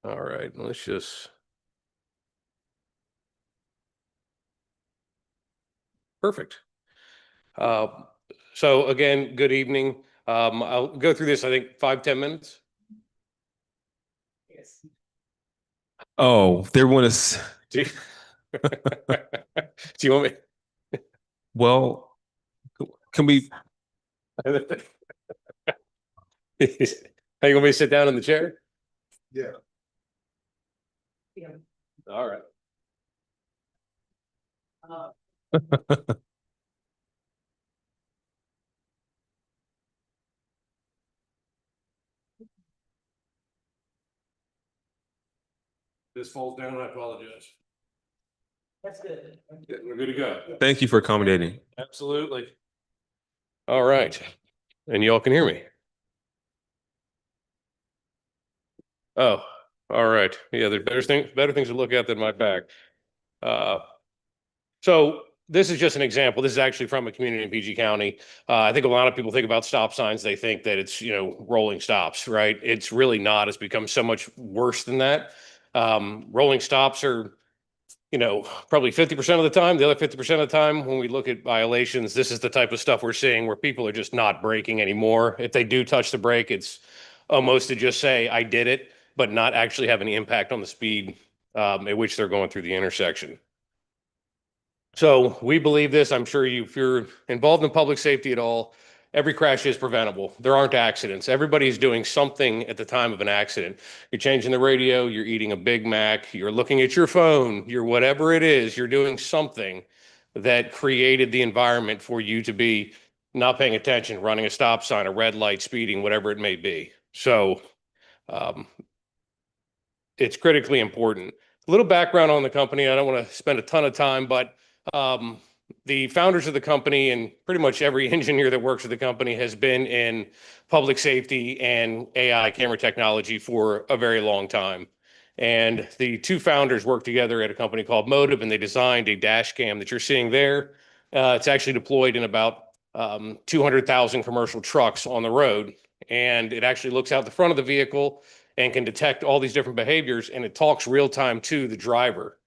All right, let's just. Perfect. So again, good evening. I'll go through this, I think 5-10 minutes. Yes. Oh, there was. Do you want me? Well, can we? How you want me to sit down in the chair? Yeah. All right. This falls down, I apologize. That's good. We're good to go. Thank you for accommodating. Absolutely. All right. And y'all can hear me? Oh, all right. Yeah, there's better things to look at than my back. So this is just an example. This is actually from a community in PG County. I think a lot of people think about stop signs. They think that it's, rolling stops, right? It's really not. It's become so much worse than that. Rolling stops are, probably 50% of the time. The other 50% of the time, when we look at violations, this is the type of stuff we're seeing where people are just not braking anymore. If they do touch the brake, it's almost to just say, I did it, but not actually have any impact on the speed at which they're going through the intersection. So we believe this. I'm sure if you're involved in public safety at all, every crash is preventable. There aren't accidents. Everybody's doing something at the time of an accident. You're changing the radio, you're eating a Big Mac, you're looking at your phone, you're whatever it is, you're doing something that created the environment for you to be not paying attention, running a stop sign, a red light, speeding, whatever it may be. So it's critically important. A little background on the company. I don't want to spend a ton of time, but the founders of the company and pretty much every engineer that works at the company has been in public safety and AI camera technology for a very long time. And the two founders worked together at a company called Motive, and they designed a dash cam that you're seeing there. It's actually deployed in about 200,000 commercial trucks on the road. And it actually looks out the front of the vehicle and can detect all these different behaviors, and it talks real time to the driver.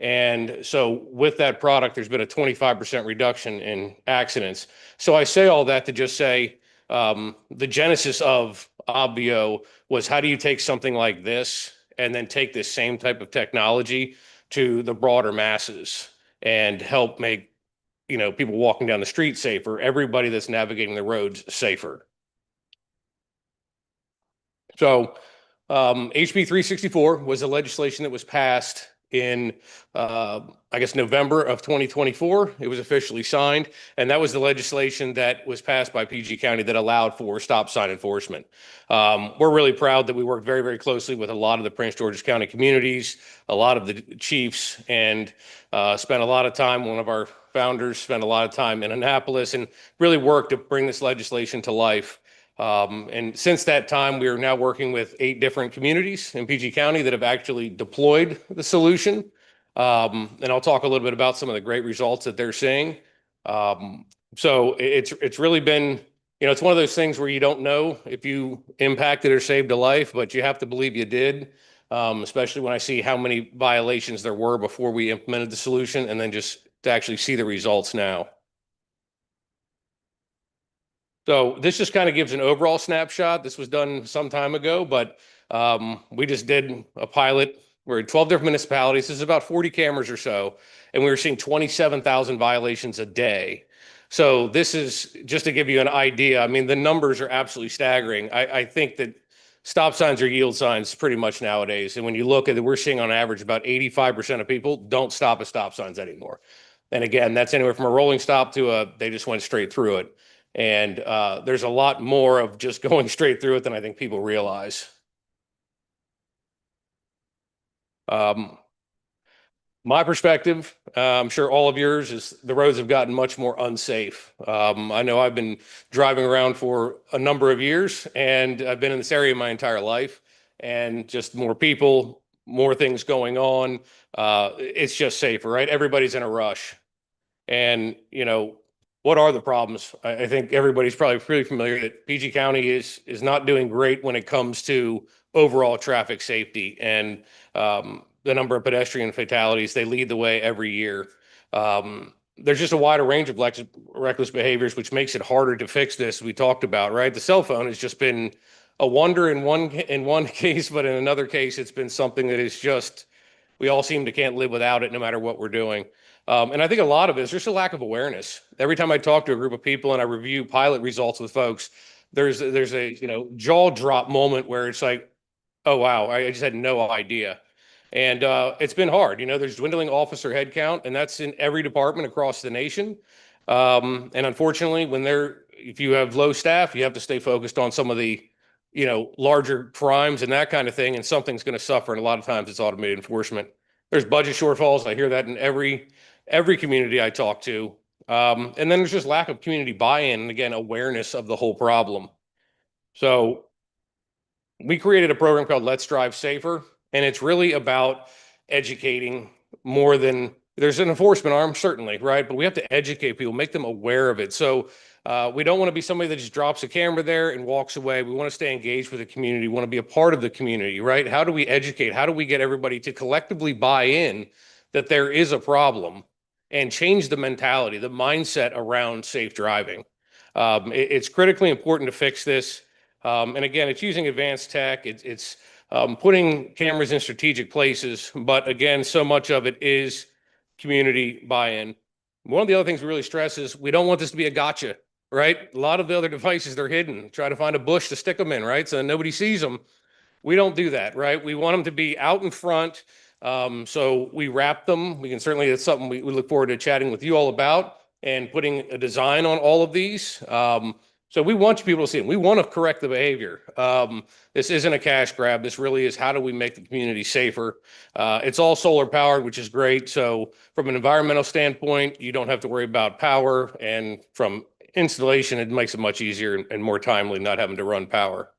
And so with that product, there's been a 25% reduction in accidents. So I say all that to just say the genesis of Obvio was, how do you take something like this and then take this same type of technology to the broader masses and help make, people walking down the street safer, everybody that's navigating the roads safer. So HB 364 was the legislation that was passed in, November of 2024. It was officially signed, and that was the legislation that was passed by PG County that allowed for stop sign enforcement. We're really proud that we worked very, very closely with a lot of the Prince George's County communities, a lot of the chiefs, and spent a lot of time. One of our founders spent a lot of time in Annapolis and really worked to bring this legislation to life. And since that time, we are now working with 8 different communities in PG County that have actually deployed the solution. And I'll talk a little bit about some of the great results that they're seeing. So it's really been, it's one of those things where you don't know if you impacted or saved a life, but you have to believe you did. Especially when I see how many violations there were before we implemented the solution, and then just to actually see the results now. So this just kind of gives an overall snapshot. This was done some time ago, but we just did a pilot. We're in 12 different municipalities. This is about 40 cameras or so, and we were seeing 27,000 violations a day. So this is just to give you an idea. I mean, the numbers are absolutely staggering. I think that stop signs are yield signs pretty much nowadays. And when you look at it, we're seeing on average about 85% of people don't stop at stop signs anymore. And again, that's anywhere from a rolling stop to they just went straight through it. And there's a lot more of just going straight through it than I think people realize. My perspective, I'm sure all of yours, is the roads have gotten much more unsafe. I know I've been driving around for a number of years, and I've been in this area my entire life, and just more people, more things going on. It's just safer, right? Everybody's in a rush. And, what are the problems? I think everybody's probably pretty familiar that PG County is not doing great when it comes to overall traffic safety and the number of pedestrian fatalities. They lead the way every year. There's just a wider range of reckless behaviors, which makes it harder to fix this. We talked about, right? The cell phone has just been a wonder in one case, but in another case, it's been something that is just, we all seem to can't live without it no matter what we're doing. And I think a lot of it is just a lack of awareness. Every time I talk to a group of people and I review pilot results with folks, there's a jaw drop moment where it's like, oh wow, I just had no idea. And it's been hard. There's dwindling officer headcount, and that's in every department across the nation. And unfortunately, if you have low staff, you have to stay focused on some of the larger crimes and that kind of thing, and something's going to suffer. And a lot of times it's automated enforcement. There's budget shortfalls. I hear that in every community I talk to. And then there's just lack of community buy-in and, again, awareness of the whole problem. So we created a program called Let's Drive Safer, and it's really about educating more than, there's an enforcement arm, certainly, right? But we have to educate people, make them aware of it. So we don't want to be somebody that just drops a camera there and walks away. We want to stay engaged with the community, we want to be a part of the community, right? How do we educate? How do we get everybody to collectively buy in that there is a problem and change the mentality, the mindset around safe driving? It's critically important to fix this. And again, it's using advanced tech. It's putting cameras in strategic places. But again, so much of it is community buy-in. One of the other things we really stress is we don't want this to be a gotcha, right? A lot of the other devices, they're hidden. Try to find a bush to stick them in, right? So nobody sees them. We don't do that, right? We want them to be out in front. So we wrap them. We can certainly, it's something we look forward to chatting with you all about and putting a design on all of these. So we want people to see them. We want to correct the behavior. This isn't a cash grab. This really is, how do we make the community safer? It's all solar powered, which is great. So from an environmental standpoint, you don't have to worry about power. And from installation, it makes it much easier and more timely, not having to run power.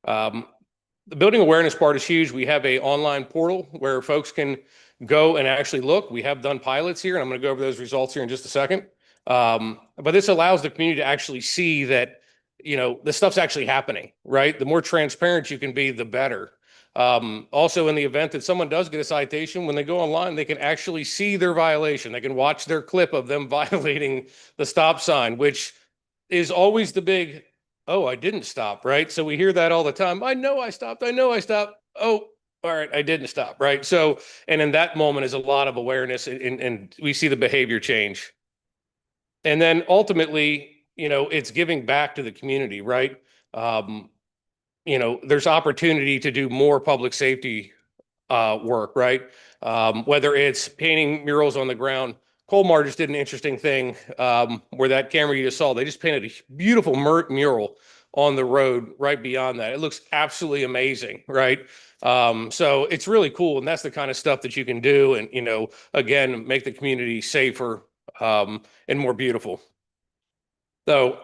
The building awareness part is huge. We have an online portal where folks can go and actually look. We have done pilots here, and I'm going to go over those results here in just a second. But this allows the community to actually see that, this stuff's actually happening, right? The more transparent you can be, the better. Also, in the event that someone does get a citation, when they go online, they can actually see their violation. They can watch their clip of them violating the stop sign, which is always the big, oh, I didn't stop, right? So we hear that all the time. I know I stopped. Oh, all right, I didn't stop, right? So, and in that moment is a lot of awareness, and we see the behavior change. And then ultimately, it's giving back to the community, right? There's opportunity to do more public safety work, right? Whether it's painting murals on the ground. Colmar just did an interesting thing where that camera you just saw, they just painted a beautiful mural on the road right beyond that. It looks absolutely amazing, right? So it's really cool. And that's the kind of stuff that you can do and, again, make the community safer and more beautiful. So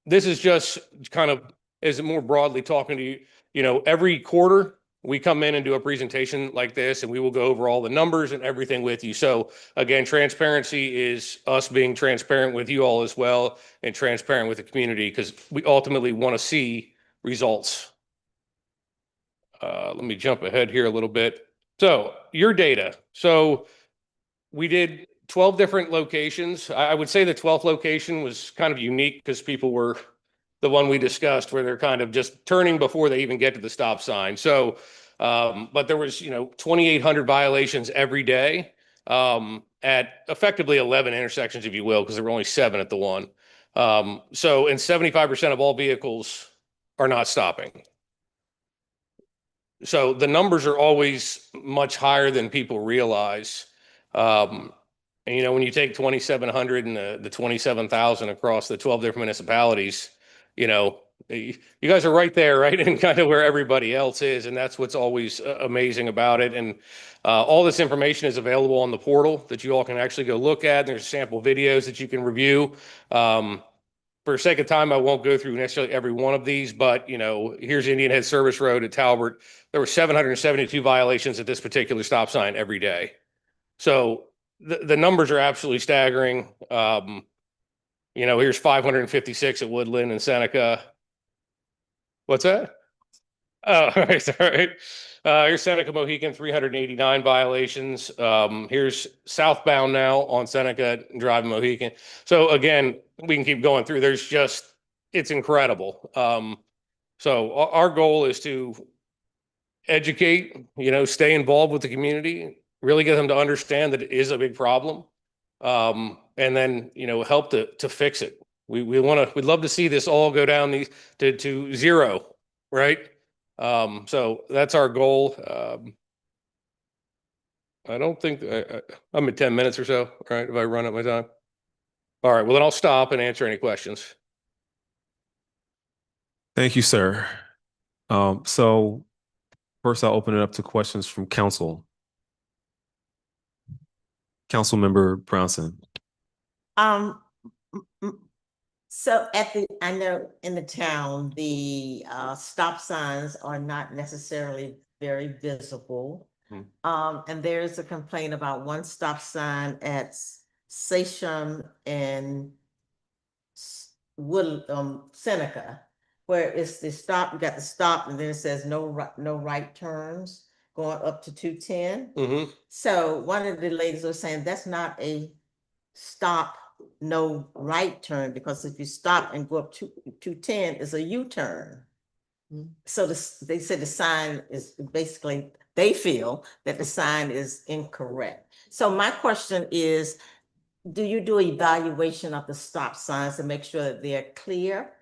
this is just kind of, is more broadly talking to you, every quarter we come in and do a presentation like this, and we will go over all the numbers and everything with you. So again, transparency is us being transparent with you all as well, and transparent with the community, because we ultimately want to see results. Let me jump ahead here a little bit. So your data. So we did 12 different locations. I would say the 12th location was kind of unique because people were the one we discussed where they're kind of just turning before they even get to the stop sign. So, but there was, 2,800 violations every day at effectively 11 intersections, if you will, because there were only 7 at the one. So, and 75% of all vehicles are not stopping. So the numbers are always much higher than people realize. And, when you take 2,700 and the 27,000 across the 12 different municipalities, you guys are right there, right? And kind of where everybody else is. And that's what's always amazing about it. And all this information is available on the portal that you all can actually go look at. There's sample videos that you can review. For sake of time, I won't go through necessarily every one of these, but here's Indian Head Service Road at Talbert. There were 772 violations at this particular stop sign every day. So the numbers are absolutely staggering. Here's 556 at Woodland and Seneca. What's that? Oh, all right. Here's Seneca Mohican, 389 violations. Here's southbound now on Seneca Drive Mohican. So again, we can keep going through. It's incredible. So our goal is to educate, stay involved with the community, really get them to understand that it is a big problem. And then, help to fix it. We'd love to see this all go down to zero, right? So that's our goal. I don't think I'm at 10 minutes or so, right? If I run up my time. All right, well then I'll stop and answer any questions. Thank you, sir. So first I'll open it up to questions from council. Councilmember Brownson. So I know in the town, the stop signs are not necessarily very visible. And there's a complaint about one stop sign at Sachem and Seneca, where it's the stop, you got the stop, and then it says no right turns going up to 210. So one of the ladies was saying that's not a stop, no right turn, because if you stop and go up to 210, it's a U-turn. So they said the sign is basically, they feel that the sign is incorrect. So my question is, do you do evaluation of the stop signs to make sure that they're clear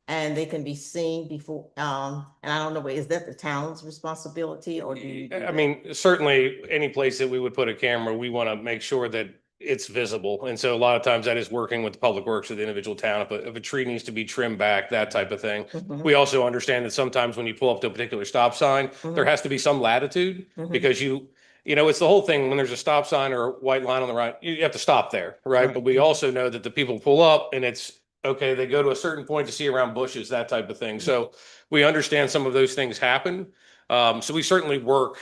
and they can be seen before? And I don't know, is that the town's responsibility, or do you? I mean, certainly any place that we would put a camera, we want to make sure that it's visible. And so a lot of times that is working with the public works of the individual town. If a tree needs to be trimmed back, that type of thing. We also understand that sometimes when you pull up to a particular stop sign, there has to be some latitude because it's the whole thing. When there's a stop sign or a white line on the right, you have to stop there, right? But we also know that the people pull up and it's okay, they go to a certain point to see around bushes, that type of thing. So we understand some of those things happen. So we certainly work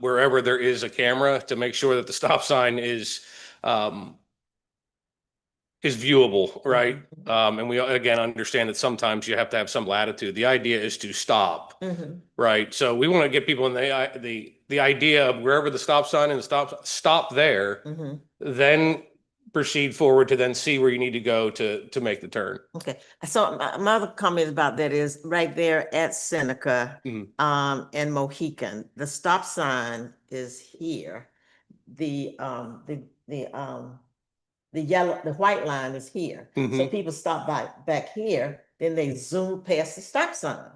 wherever there is a camera to make sure that the stop sign is viewable, right? And we again understand that sometimes you have to have some latitude. The idea is to stop, right? So we want to get people in the idea of wherever the stop sign and stop there, then proceed forward to then see where you need to go to make the turn. Okay, so my other comment about that is right there at Seneca and Mohican, the stop sign is here. The white line is here. So people stop back here, then they zoom past the stop sign.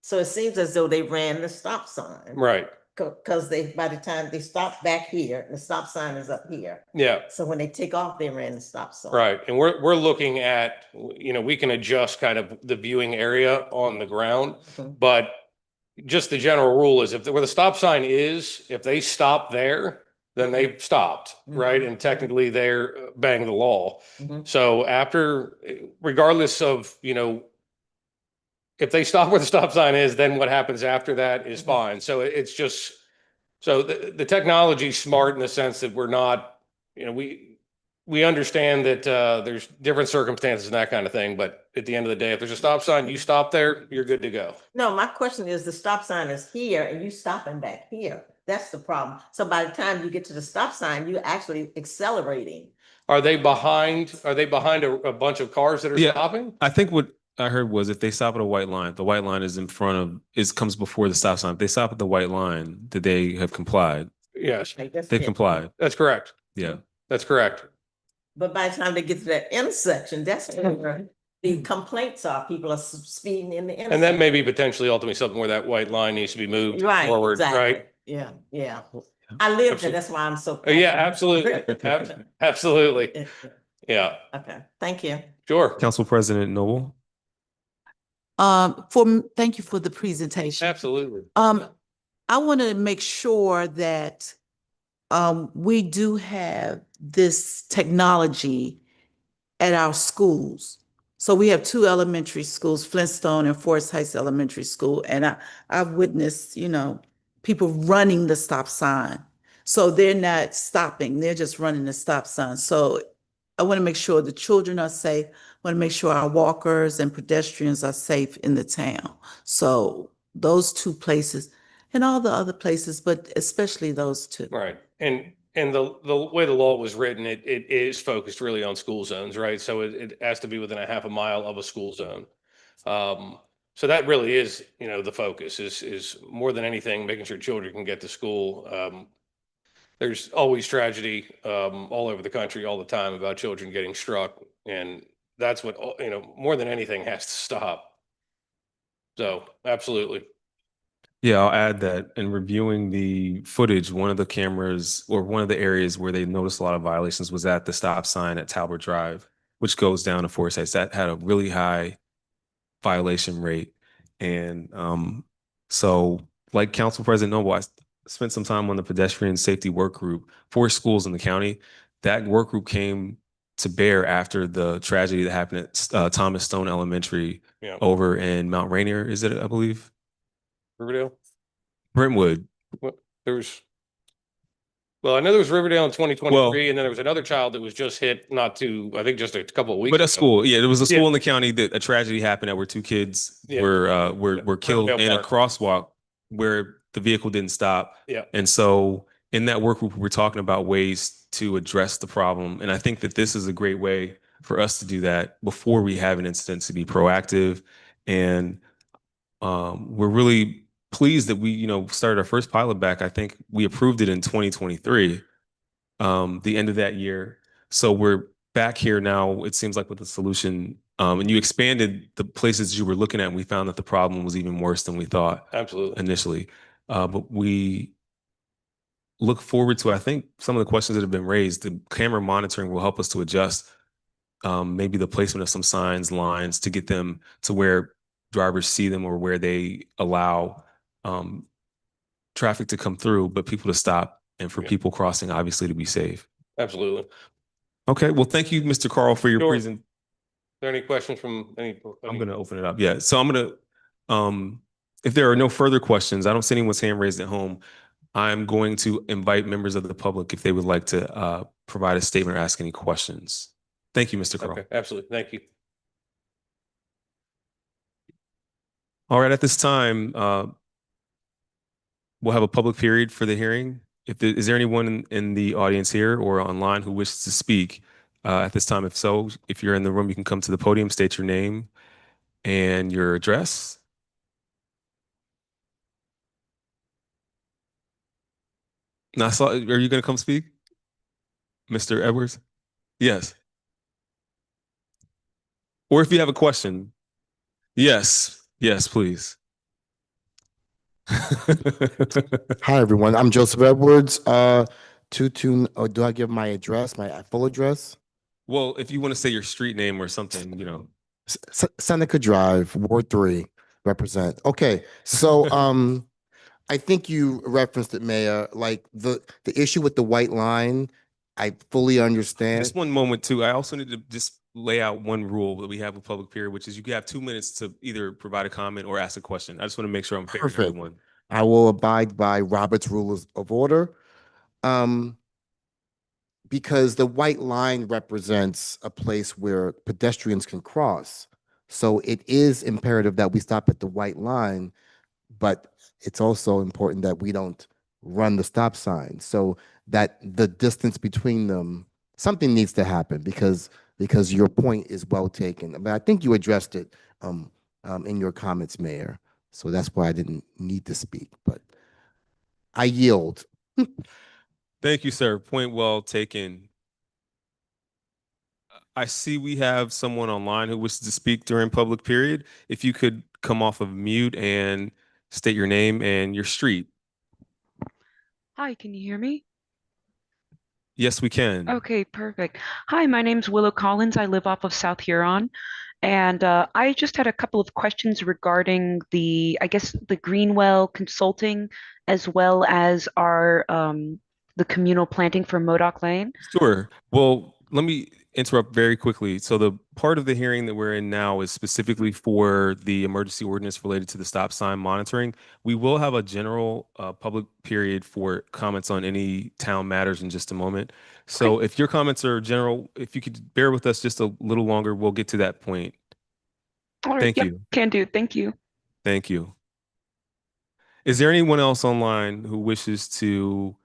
So it seems as though they ran the stop sign. Right. Because by the time they stop back here, the stop sign is up here. Yeah. So when they take off, they ran the stop sign. Right. And we're looking at, we can adjust kind of the viewing area on the ground, but just the general rule is where the stop sign is, if they stop there, then they've stopped, right? And technically they're banging the law. So regardless of, if they stop where the stop sign is, then what happens after that is fine. So it's just, so the technology is smart in the sense that we're not, we understand that there's different circumstances and that kind of thing, but at the end of the day, if there's a stop sign, you stop there, you're good to go. No, my question is the stop sign is here and you stopping back here. That's the problem. So by the time you get to the stop sign, you're actually accelerating. Are they behind a bunch of cars that are stopping? I think what I heard was if they stop at a white line, the white line is comes before the stop sign. If they stop at the white line, did they have complied? Yes. They've complied. That's correct. Yeah. That's correct. But by the time they get to that intersection, that's where the complaints are. People are speeding in the intersection. And that may be potentially ultimately something where that white line needs to be moved forward, exactly. right? Yeah, yeah. I live there, that's why I'm so. Yeah, absolutely. Absolutely. Yeah. Okay, thank you. Sure. Council President Noble. Thank you for the presentation. Absolutely. I want to make sure that we do have this technology at our schools. So we have two elementary schools, Flintstone and Forest Heights Elementary School, and I've witnessed, people running the stop sign. So they're not stopping, they're just running the stop sign. So I want to make sure the children are safe. I want to make sure our walkers and pedestrians are safe in the town. So those two places and all the other places, but especially those two. Right. And the way the law was written, it is focused really on school zones, right? So it has to be within a half a mile of a school zone. So that really is, the focus is more than anything, making sure children can get to school. There's always tragedy all over the country all the time about children getting struck. And that's what, more than anything has to stop. So absolutely. Yeah, I'll add that in reviewing the footage, one of the cameras or one of the areas where they noticed a lot of violations was at the stop sign at Talbot Drive, which goes down to Forest Heights. That had a really high violation rate. And so like Council President Noble, I spent some time on the pedestrian safety work group for schools in the county. That work group came to bear after the tragedy that happened at Thomas Stone Elementary over in Mount Rainier, is it, I believe? Riverdale? Brentwood. Well, I know there was Riverdale in 2023, and then there was another child that was just hit I think just a couple of weeks But a ago. school, yeah, there was a school in the county that a tragedy happened where two kids were killed in a crosswalk where the vehicle didn't stop. Yeah. And so in that work group, we're talking about ways to address the problem. And I think that this is a great way for us to do that before we have an incident, to be proactive. And we're really pleased that we, started our first pilot back. I think we approved it in 2023, the end of that year. So we're back here now, it seems like, with a solution. And you expanded the places you were looking at, and we found that the problem was even worse than we thought. Absolutely. Initially. But we look forward to, I think, some of the questions that have been raised. The camera monitoring will help us to adjust maybe the placement of some signs, lines, to get them to where drivers see them or where they allow traffic to come through, but people to stop, and for people crossing, obviously, to be safe. Absolutely. Okay. Well, thank you, Mr. Carl, for your Sure. presentation. Are there any questions from any? I'm going to open it up. Yeah. So I'm going to, if there are no further questions, I don't see anyone's hand raised at home. I'm going to invite members of the public if they would like to provide a statement or ask any questions. Thank you, Mr. Carl. Okay, absolutely. Thank you. All right. At this time, we'll have a public period for the hearing. Is there anyone in the audience here or online who wishes to speak at this time? If so, if you're in the room, you can come to the podium, state your name and your address. Now, are you going to come speak? Mr. Edwards? Yes. Or if you have a question. Yes. Yes, please. Hi, everyone. I'm Joseph Edwards. Do I give my address, my full address? Well, if you want to say your street name or something, Seneca Drive, Ward 3, represent. Okay, so I think you referenced it, Mayor. Like the issue with the white line, I fully understand. Just one moment too. I also need to just lay out one rule that we have with public period, which is you have 2 minutes to either provide a comment or ask a question. I just want to make sure I'm fair to everyone. I will abide by Robert's Rules of Order. Because the white line represents a place where pedestrians can cross. So it is imperative that we stop at the white line, but it's also important that we don't run the stop sign, so that the distance between them, something needs to happen, because your point is well taken. But I think you addressed it in your comments, Mayor. So that's why I didn't need to speak, but I yield. Thank you, sir. Point well taken. I see we have someone online who wishes to speak during public period. If you could come off of mute and state your name and your street. Hi, can you hear me? Yes, we can. Okay, perfect. Hi, my name's Willow Collins. I live off of South Huron. And I just had a couple of questions regarding I guess, the Greenwell Consulting, as well as the communal planting for Modoc Lane. Sure. Well, let me interrupt very quickly. So the part of the hearing that we're in now is specifically for the emergency ordinance related to the stop sign monitoring. We will have a general public period for comments on any town matters in just a moment. So if your comments are general, if you could bear with us just a little longer, we'll get to that point. All right, Thank yep, you. can do. Thank you. Thank you. Is there anyone else online who wishes to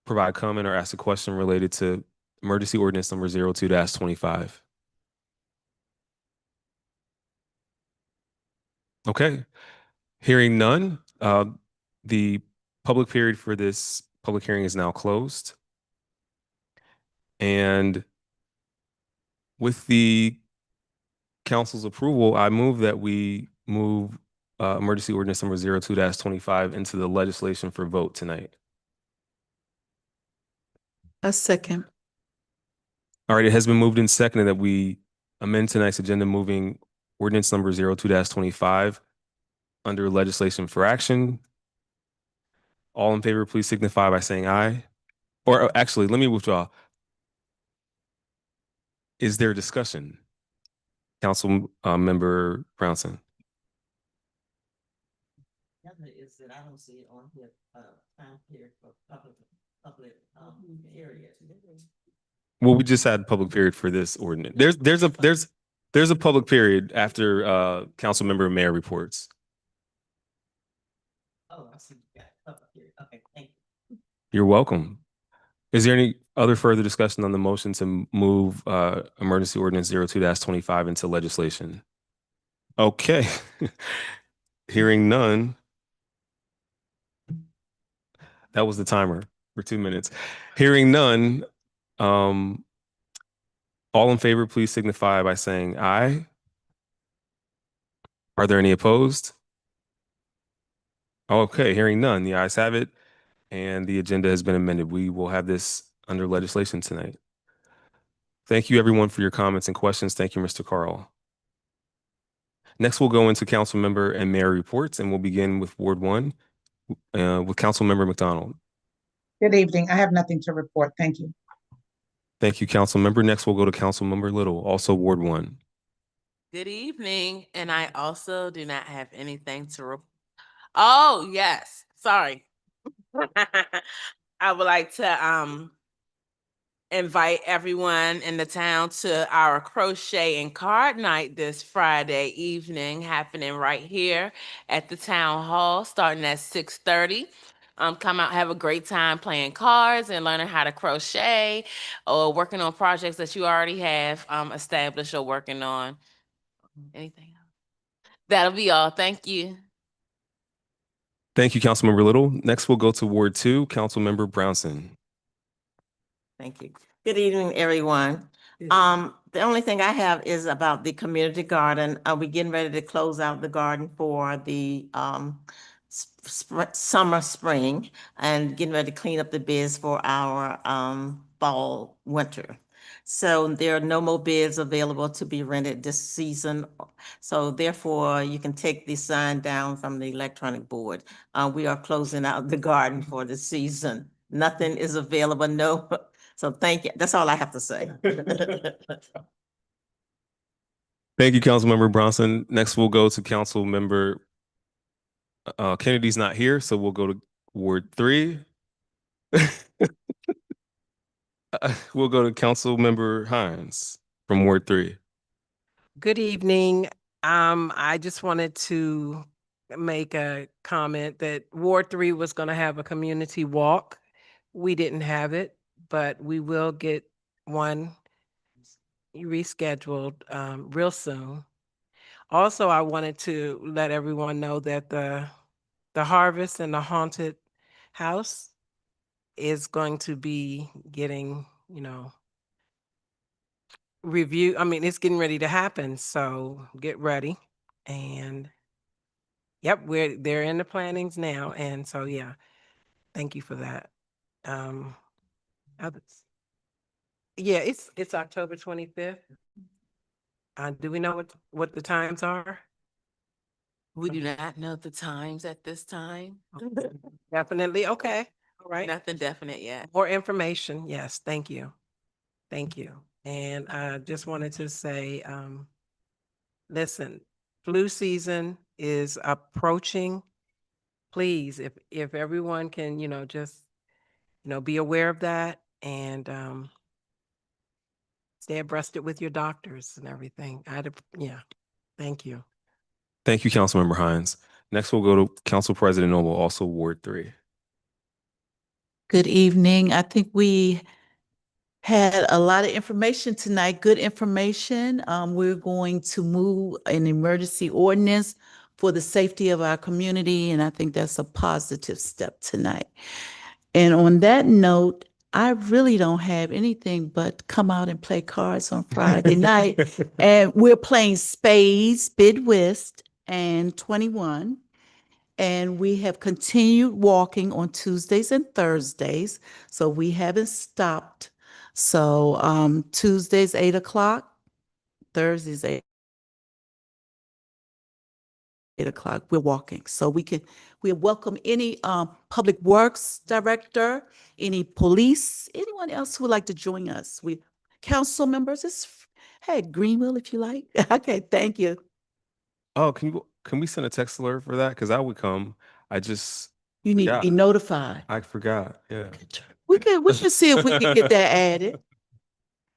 provide comment or ask a question related to emergency ordinance number 02-25? Okay. Hearing none, the public period for this public hearing is now closed. And with the council's approval, I move that we move emergency ordinance number 02-25 into the legislation for vote tonight. A second. All right, it has been moved and seconded that we amend tonight's agenda, moving ordinance number 02-25 under legislation for action. All in favor, please signify by saying aye. Or actually, let me withdraw. Is there discussion? Council member Brownson. Is that I don't see it on here, time period for public area. Well, we just had public period for this ordinance. There's a public period after council member and mayor reports. Oh, I see. Yeah, public period. Okay, thank you. You're welcome. Is there any other further discussion on the motion to move emergency ordinance 02-25 into legislation? Okay. Hearing none. That was the timer for 2 minutes. Hearing none. All in favor, please signify by saying aye. Are there any opposed? Okay, hearing none. The ayes have it, and the agenda has been amended. We will have this under legislation tonight. Thank you, everyone, for your comments and questions. Thank you, Mr. Carl. Next, we'll go into council member and mayor reports, and we'll begin with Ward 1 with Council Member McDonald. Good evening. I have nothing to report. Thank you. Thank you, Council Member. Next, we'll go to Council Member Little, also Ward 1. Good evening, and I also do not have anything to report. Oh, yes, sorry. I would like to invite everyone in the town to our crochet and card night this Friday evening, happening right here at the town hall, starting at 6:30. Come out, have a great time playing cards and learning how to crochet or working on projects that you already have established or working on. Anything else? That'll be all. Thank you. Thank you, Councilmember Little. Next, we'll go to Ward 2, Councilmember Brownson. Thank you. Good evening, everyone. The only thing I have is about the community garden. We're getting ready to close out the garden for the spring, and getting ready to clean up the beds for our fall, winter. So there are no more beds available to be rented this season. So therefore, you can take the sign down from the electronic board. We are closing out the garden for the season. Nothing is available, no. So thank you. That's all I have to say. Thank you, Councilmember Brownson. Next, we'll go to Councilmember Kennedy's not here, so we'll go to Ward 3. We'll go to Councilmember Hines from Ward 3. Good evening. I just wanted to make a comment that Ward 3 was going to have a community walk. We didn't have it, but we will get one rescheduled real soon. Also, I wanted to let everyone know that the Harvest and the Haunted House is going to be getting, review. I mean, it's getting ready to happen, so get ready. And yep, they're in the plannings now, and so yeah, thank you for that. Others. Yeah, it's October 25th. Do we know what the times are? We do not know the times at this time. Definitely, okay, all right. Nothing definite yet. More information, yes, thank you. Thank you. And I just wanted to say, listen, flu season is approaching. Please, if everyone can, just, be aware of that and stay abreast it with your doctors and everything. Yeah, thank you. Thank you, Councilmember Hines. Next, we'll go to Council President Noble, also Ward 3. Good evening. I think we had a lot of information tonight, good information. We're going to move an emergency ordinance for the safety of our community, and I think that's a positive step tonight. And on that note, I really don't have anything but come out and play cards on Friday night. And we're playing spades, bid whist, and 21. And we have continued walking on Tuesdays and Thursdays. So we haven't stopped. So Tuesdays, 8 o'clock, Thursdays, 8 o'clock, we're walking. So we welcome any public works director, any police, anyone else who would like to join us. Council members, hey, Greenville, if you like. Okay, thank you. Oh, can we send a text alert for that? Because I would come. You need to be notified. I forgot. Yeah. We should see if we can get that added.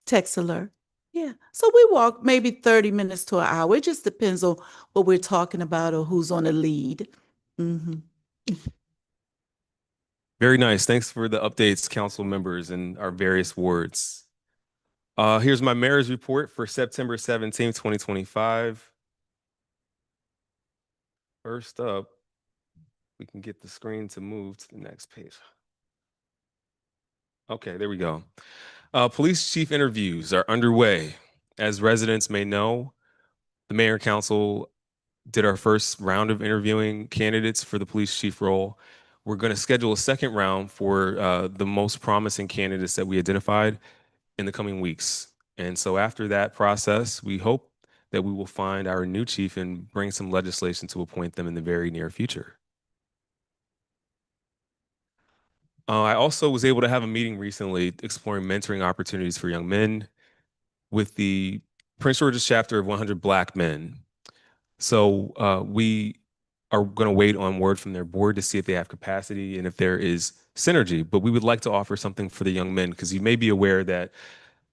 Text alert. Yeah. So we walk maybe 30 minutes to an hour. It just depends on what we're talking about or who's on the lead. Very nice. Thanks for the updates, council members and our various wards. Here's my mayor's report for September 17th, 2025. First up, we can get the screen to move to the next page. Okay, there we go. Police chief interviews are underway. As residents may know, the mayor and council did our first round of interviewing candidates for the police chief role. We're going to schedule a second round for the most promising candidates that we identified in the coming weeks. And so after that process, we hope that we will find our new chief and bring some legislation to appoint them in the very near future. I also was able to have a meeting recently exploring mentoring opportunities for young men with the Prince George's chapter of 100 Black Men. So we are going to wait on word from their board to see if they have capacity and if there is synergy. But we would like to offer something for the young men because you may be aware that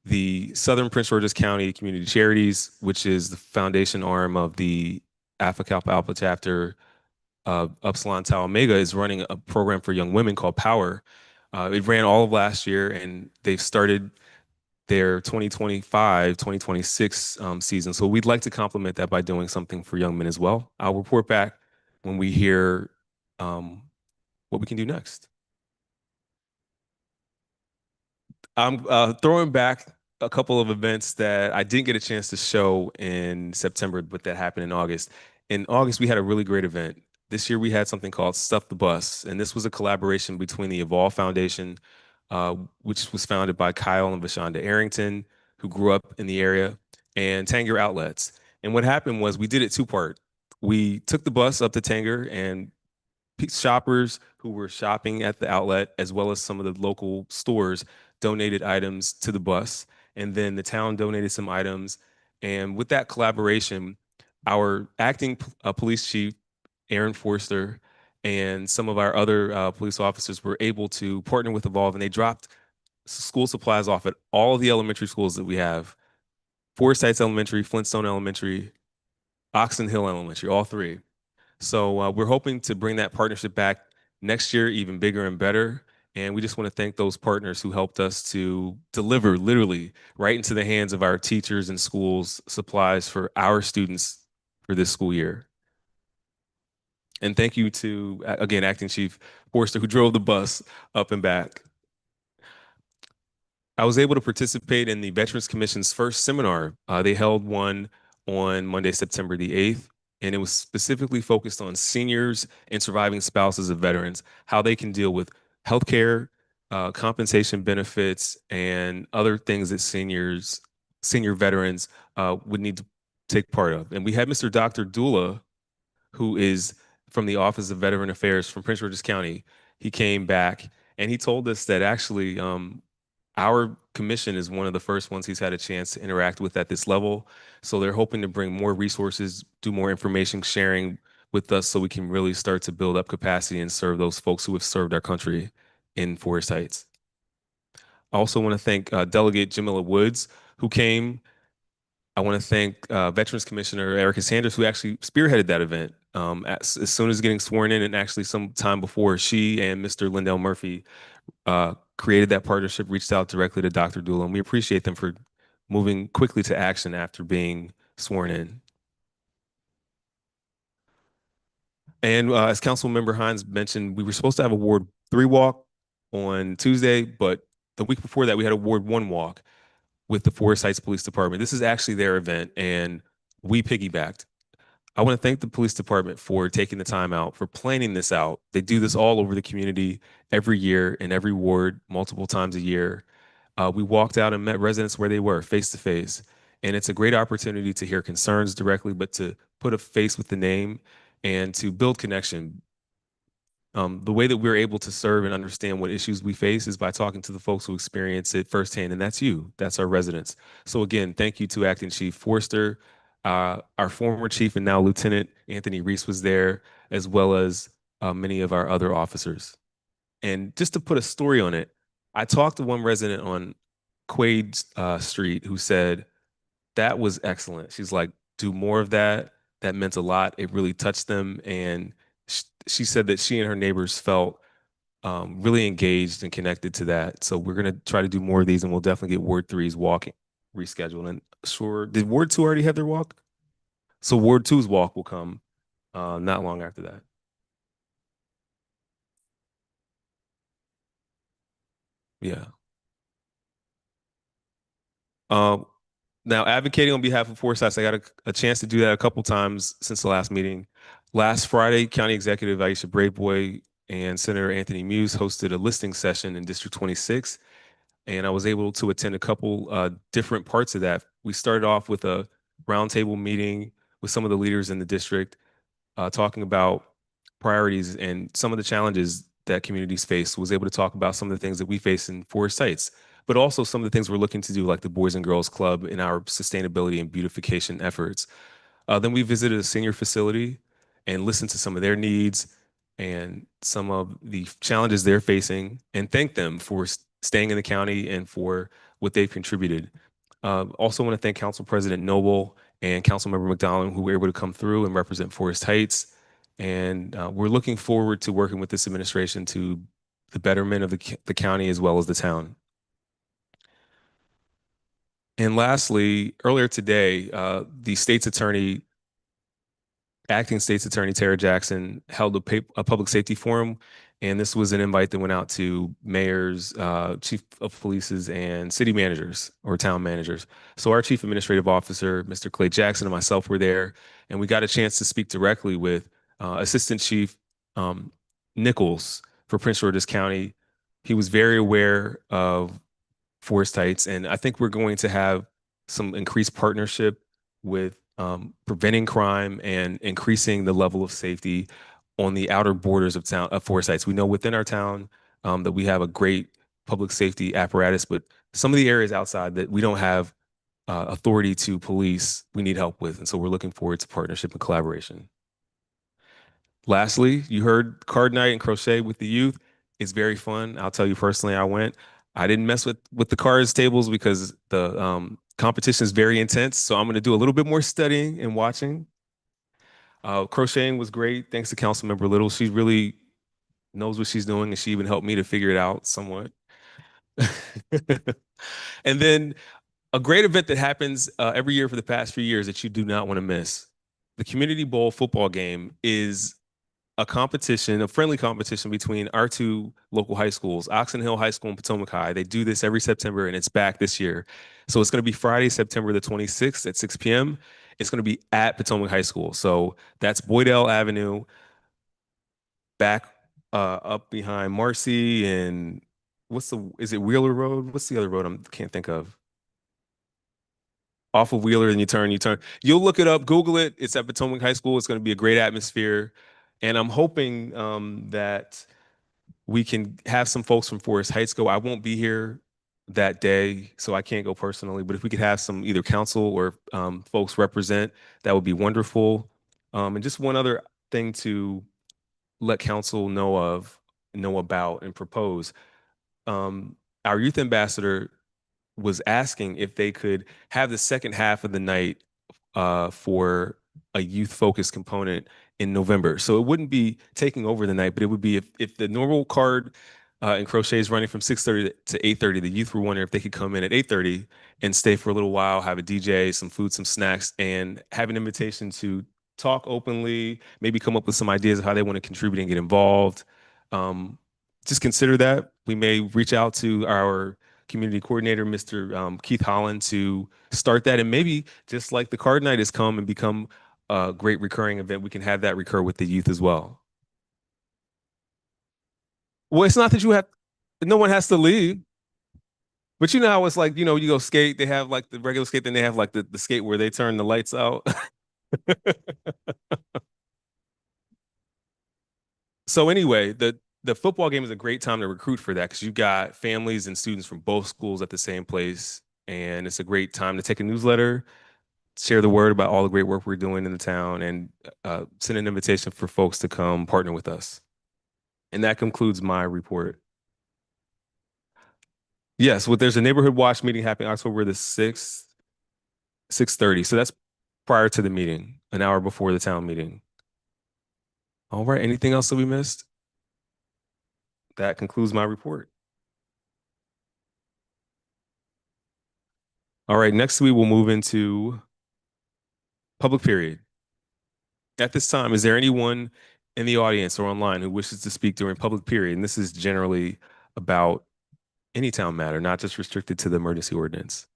the Southern Prince George's County Community Charities, which is the foundation arm of the Alpha Kappa Alpha chapter Upsilon Tau Omega, is running a program for young women called Power. It ran all of last year, and they've started their 2025-2026 season. So we'd like to complement that by doing something for young men as well. I'll report back when we hear what we can do next. I'm throwing back a couple of events that I didn't get a chance to show in September, but that happened in August. In August, we had a really great event. This year, we had something called Stuff the Bus, and this was a collaboration between the Evolve Foundation, which was founded by Kyle and Vashonda Arrington, who grew up in the area, and Tanger Outlets. And what happened was we did it two-part. We took the bus up to Tanger, and shoppers who were shopping at the outlet, as well as some of the local stores, donated items to the bus. And then the town donated some items. And with that collaboration, our acting police chief, Aaron Forster, and some of our other police officers were able to partner with Evolve, and they dropped school supplies off at all of the elementary schools that we have: Forest Heights Elementary, Flintstone Elementary, Oxon Hill Elementary, all three. So we're hoping to bring that partnership back next year, even bigger and better. And we just want to thank those partners who helped us to deliver literally right into the hands of our teachers and schools supplies for our students for this school year. And thank you to, again, Acting Chief Forster, who drove the bus up and back. I was able to participate in the Veterans Commission's first seminar. They held one on Monday, September the 8th, and it was specifically focused on seniors and surviving spouses of veterans, how they can deal with healthcare, compensation benefits, and other things that senior veterans would need to take part of. And we had Mr. Dr. Dula, who is from the Office of Veteran Affairs from Prince George's County. He came back and he told us that actually our commission is one of the first ones he's had a chance to interact with at this level. So they're hoping to bring more resources, do more information sharing with us so we can really start to build up capacity and serve those folks who have served our country in Forest Heights. I also want to thank Delegate Jamila Woods, who came. I want to thank Veterans Commissioner Erica Sanders, who actually spearheaded that event. As soon as getting sworn in, and actually some time before, she and Mr. Lindell Murphy created that partnership, reached out directly to Dr. Dula, and we appreciate them for moving quickly to action after being sworn in. And as Councilmember Hines mentioned, we were supposed to have a Ward 3 walk on Tuesday, but the week before that, we had a Ward 1 walk with the Forest Heights Police Department. This is actually their event, and we piggybacked. I want to thank the police department for taking the time out, for planning this out. They do this all over the community every year in every ward, multiple times a year. We walked out and met residents where they were, face to face. And it's a great opportunity to hear concerns directly, but to put a face with the name and to build connection. The way that we're able to serve and understand what issues we face is by talking to the folks who experience it firsthand, and that's you. That's our residents. So again, thank you to Acting Chief Forster. Our former chief and now Lieutenant Anthony Reese was there, as well as many of our other officers. And just to put a story on it, I talked to one resident on Quaid Street who said, that was excellent. She's like, do more of that. That meant a lot. It really touched them. And she said that she and her neighbors felt really engaged and connected to that. So we're going to try to do more of these, and we'll definitely get Ward 3's walking rescheduled. And sure, did Ward 2 already have their walk? So Ward 2's walk will come not long after that. Yeah. Now, advocating on behalf of Forest Heights, I got a chance to do that a couple times since the last meeting. Last Friday, County Executive Aisha Braveboy and Senator Anthony Muse hosted a listening session in District 26, and I was able to attend a couple different parts of that. We started off with a roundtable meeting with some of the leaders in the district, talking about priorities and some of the challenges that communities face. Was able to talk about some of the things that we face in Forest Heights, but also some of the things we're looking to do, like the Boys and Girls Club in our sustainability and beautification efforts. Then we visited a senior facility and listened to some of their needs and some of the challenges they're facing, and thank them for staying in the county and for what they've contributed. Also want to thank Council President Noble and Councilmember McDonald, who were able to come through and represent Forest Heights. And we're looking forward to working with this administration to the betterment of the county as well as the town. And lastly, earlier today, the state's attorney, acting state's attorney Tara Jackson, held a public safety forum. And this was an invite that went out to mayors, chief of polices, and city managers or town managers. So our chief administrative officer, Mr. Clay Jackson, and myself were there, and we got a chance to speak directly with Assistant Chief Nichols for Prince George's County. He was very aware of Forest Heights, and I think we're going to have some increased partnership with preventing crime and increasing the level of safety on the outer borders of town of Forest Heights. We know within our town that we have a great public safety apparatus, but some of the areas outside that we don't have authority to police, we need help with. And so we're looking forward to partnership and collaboration. Lastly, you heard card night and crochet with the youth. It's very fun. I'll tell you personally, I went. I didn't mess with the cards tables because the competition is very intense. So I'm going to do a little bit more studying and watching. Crocheting was great. Thanks to Councilmember Little. She really knows what she's doing, and she even helped me to figure it out somewhat. And then a great event that happens every year for the past few years that you do not want to miss. The Community Bowl football game is a competition, a friendly competition between our two local high schools, Oxon Hill High School and Potomac High. They do this every September, and it's back this year. So it's going to be Friday, September the 26th at 6 p.m. It's going to be at Potomac High School. So that's Boydell Avenue, back up behind Marcy, and is it Wheeler Road? What's the other road? I can't think of. off of Wheeler and you turn. You'll look it up, Google it. It's at Potomac High School. It's going to be a great atmosphere. And I'm hoping that we can have some folks from Forest Heights go. I won't be here that day, so I can't go personally. But if we could have some either council or folks represent, that would be wonderful. And just one other thing to let council know about, and propose. Our youth ambassador was asking if they could have the second half of the night for a youth focused component in November. So it wouldn't be taking over the night, but it would be if the normal card and crochet is running from 6:30 to 8:30, the youth were wondering if they could come in at 8:30 and stay for a little while, have a DJ, some food, some snacks, and have an invitation to talk openly, maybe come up with some ideas of how they want to contribute and get involved. Just consider that. We may reach out to our community coordinator, Mr. Keith Holland, to start that. And maybe just like the card night has come and become a great recurring event, we can have that recur with the youth as well. Well, it's not that no one has to leave. But you know how it's like, you go skate, they have like the regular skate, then they have like the skate where they turn the lights out. So anyway, the football game is a great time to recruit for that because you've got families and students from both schools at the same place. And it's a great time to take a newsletter, share the word about all the great work we're doing in the town, and send an invitation for folks to come partner with us. And that concludes my report. Yes, there's a neighborhood watch meeting happening October the 6th, 6:30. So that's prior to the meeting, an hour before the town meeting. All right, anything else that we missed? That concludes my report. All right, next we will move into public period. At this time, is there anyone in the audience or online who wishes to speak during public period? And this is generally about any town matter, not just restricted to the emergency ordinance.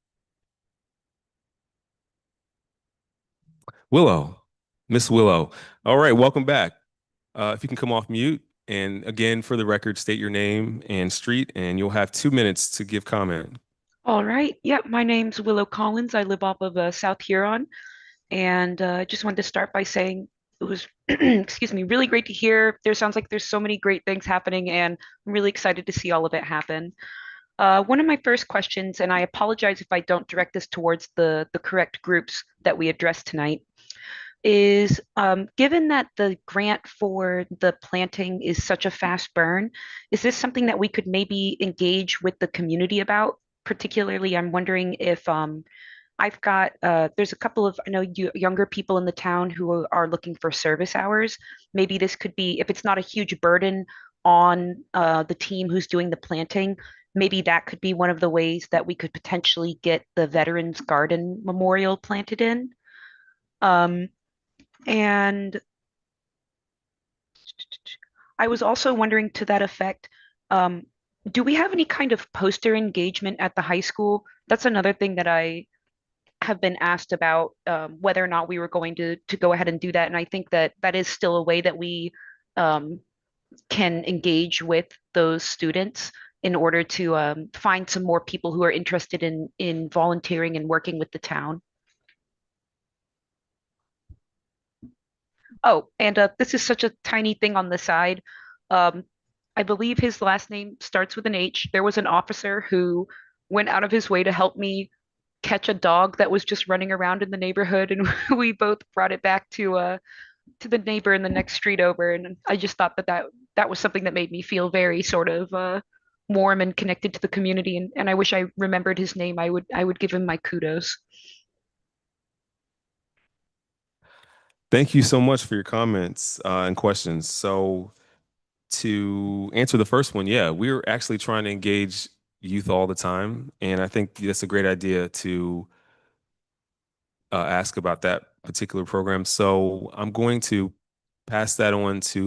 Willow, Miss Willow. All right, welcome back. If you can come off mute, and again, for the record, state your name and street, and you'll have 2 minutes to give comment. All right. Yep. My name's Willow Collins. I live off of South Huron. And I just wanted to start by saying it was, excuse me, really great to hear. Sounds like there's so many great things happening, and I'm really excited to see all of it happen. One of my first questions, and I apologize if I don't direct this towards the correct groups that we addressed tonight, is given that the grant for the planting is such a fast burn, is this something that we could maybe engage with the community about? Particularly, I'm wondering if I've got, there's a couple of, I know younger people in the town who are looking for service hours. Maybe this could be, if it's not a huge burden on the team who's doing the planting, maybe that could be one of the ways that we could potentially get the Veterans Garden Memorial planted in. And I was also wondering to that effect, do we have any kind of poster engagement at the high school? That's another thing that I have been asked about, whether or not we were going to go ahead and do that. And I think that that is still a way that we can engage with those students in order to find some more people who are interested in volunteering and working with the town. Oh, and this is such a tiny thing on the side. I believe his last name starts with an H. There was an officer who went out of his way to help me catch a dog that was just running around in the neighborhood, and we both brought it back to the neighbor in the next street over. And I just thought that was something that made me feel very sort of warm and connected to the community. And I wish I remembered his name. I would give him my kudos. Thank you so much for your comments and questions. So to answer the first one, yeah, we're actually trying to engage youth all the time. And I think that's a great idea to ask about that particular program. So I'm going to pass that on to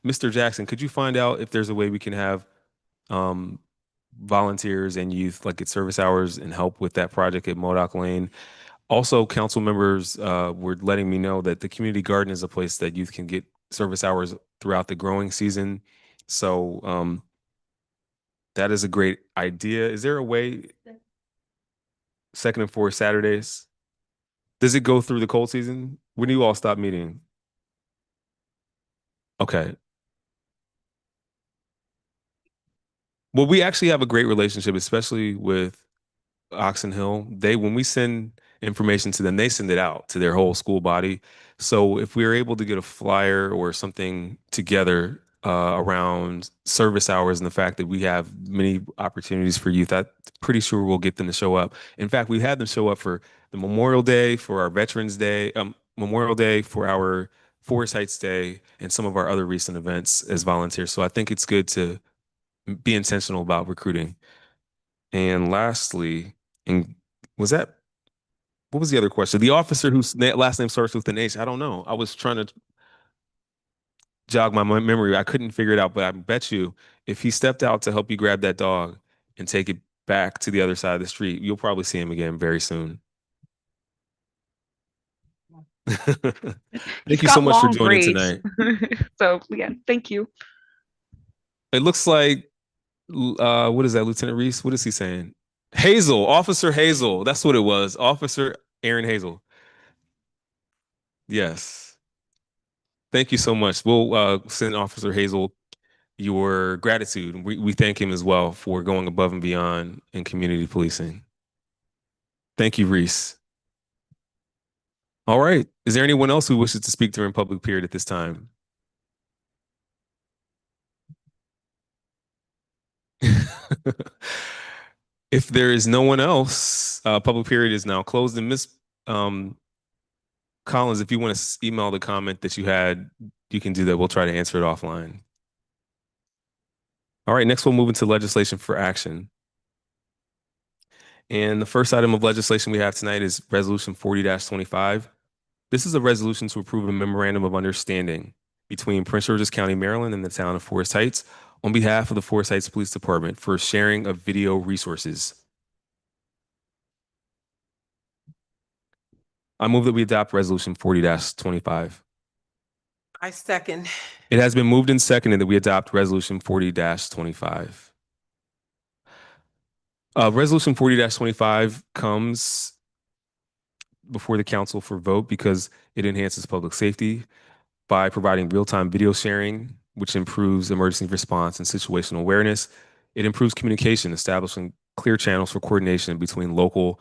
Mr. Jackson. Could you find out if there's a way we can have volunteers and youth like get service hours and help with that project at Modoc Lane? Also, council members were letting me know that the community garden is a place that youth can get service hours throughout the growing season. So that is a great idea. Is there a way? second and fourth Saturdays. Does it go through the cold season? When do you all stop meeting? Okay. Well, we actually have a great relationship, especially with Oxon Hill. When we send information to them, they send it out to their whole school body. So if we are able to get a flyer or something together around service hours and the fact that we have many opportunities for youth, I'm pretty sure we'll get them to show up. In fact, we've had them show up for the Memorial Day, for our Veterans Day, Memorial Day, for our Forest Heights Day, and some of our other recent events as volunteers. So I think it's good to be intentional about recruiting. And lastly, and what was the other question? The officer whose last name starts with an H. I don't know. I was trying to jog my memory. I couldn't figure it out, but I bet you if he stepped out to help you grab that dog and take it back to the other side of the street, you'll probably see him again very soon. Thank you so much for joining tonight. So yeah, thank you. It looks like, what is that, Lieutenant Reese? What is he saying? Hazel, Officer Hazel. That's what it was. Officer Aaron Hazel. Yes. Thank you so much. We'll send Officer Hazel your gratitude. We thank him as well for going above and beyond in community policing. Thank you, Reese. All right. Is there anyone else who wishes to speak during public period at this time? If there is no one else, public period is now closed. And Ms. Collins, if you want to email the comment that you had, you can do that. We'll try to answer it offline. All right, next we'll move into legislation for action. And the first item of legislation we have tonight is Resolution 40-25. This is a resolution to approve a memorandum of understanding between Prince George's County, Maryland, and the town of Forest Heights on behalf of the Forest Heights Police Department for sharing of video resources. I move that we adopt Resolution 40-25. I second. It has been moved and seconded that we adopt Resolution 40-25. Resolution 40-25 comes before the council for vote because it enhances public safety by providing real-time video sharing, which improves emergency response and situational awareness. It improves communication, establishing clear channels for coordination between local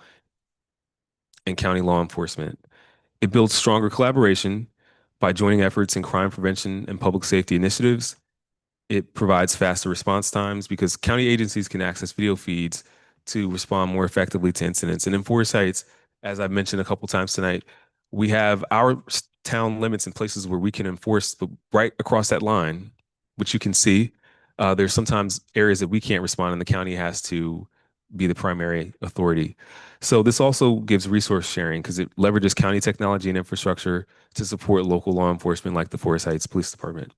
and county law enforcement. It builds stronger collaboration by joining efforts in crime prevention and public safety initiatives. It provides faster response times because county agencies can access video feeds to respond more effectively to incidents. And in Forest Heights, as I've mentioned a couple times tonight, we have our town limits in places where we can enforce right across that line, which you can see. There's sometimes areas that we can't respond and the county has to be the primary authority. So this also gives resource sharing because it leverages county technology and infrastructure to support local law enforcement like the Forest Heights Police Department.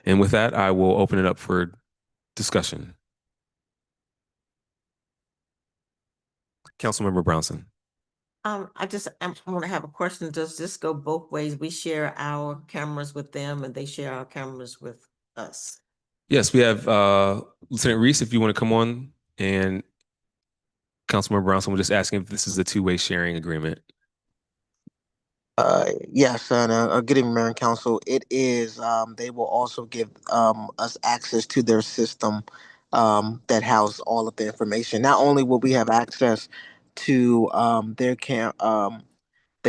And with that, I will open it up for discussion. Councilmember Brownson. I want to have a question. Does this go both ways? We share our cameras with them and they share our cameras with us. Yes, we have Lieutenant Reese, if you want to come on, and Councilmember Brownson, we're just asking if this is a two-way sharing agreement. Yes, and good evening, Mayor and Council. It is. They will also give us access to their system that house all of the information. Not only will we have access to the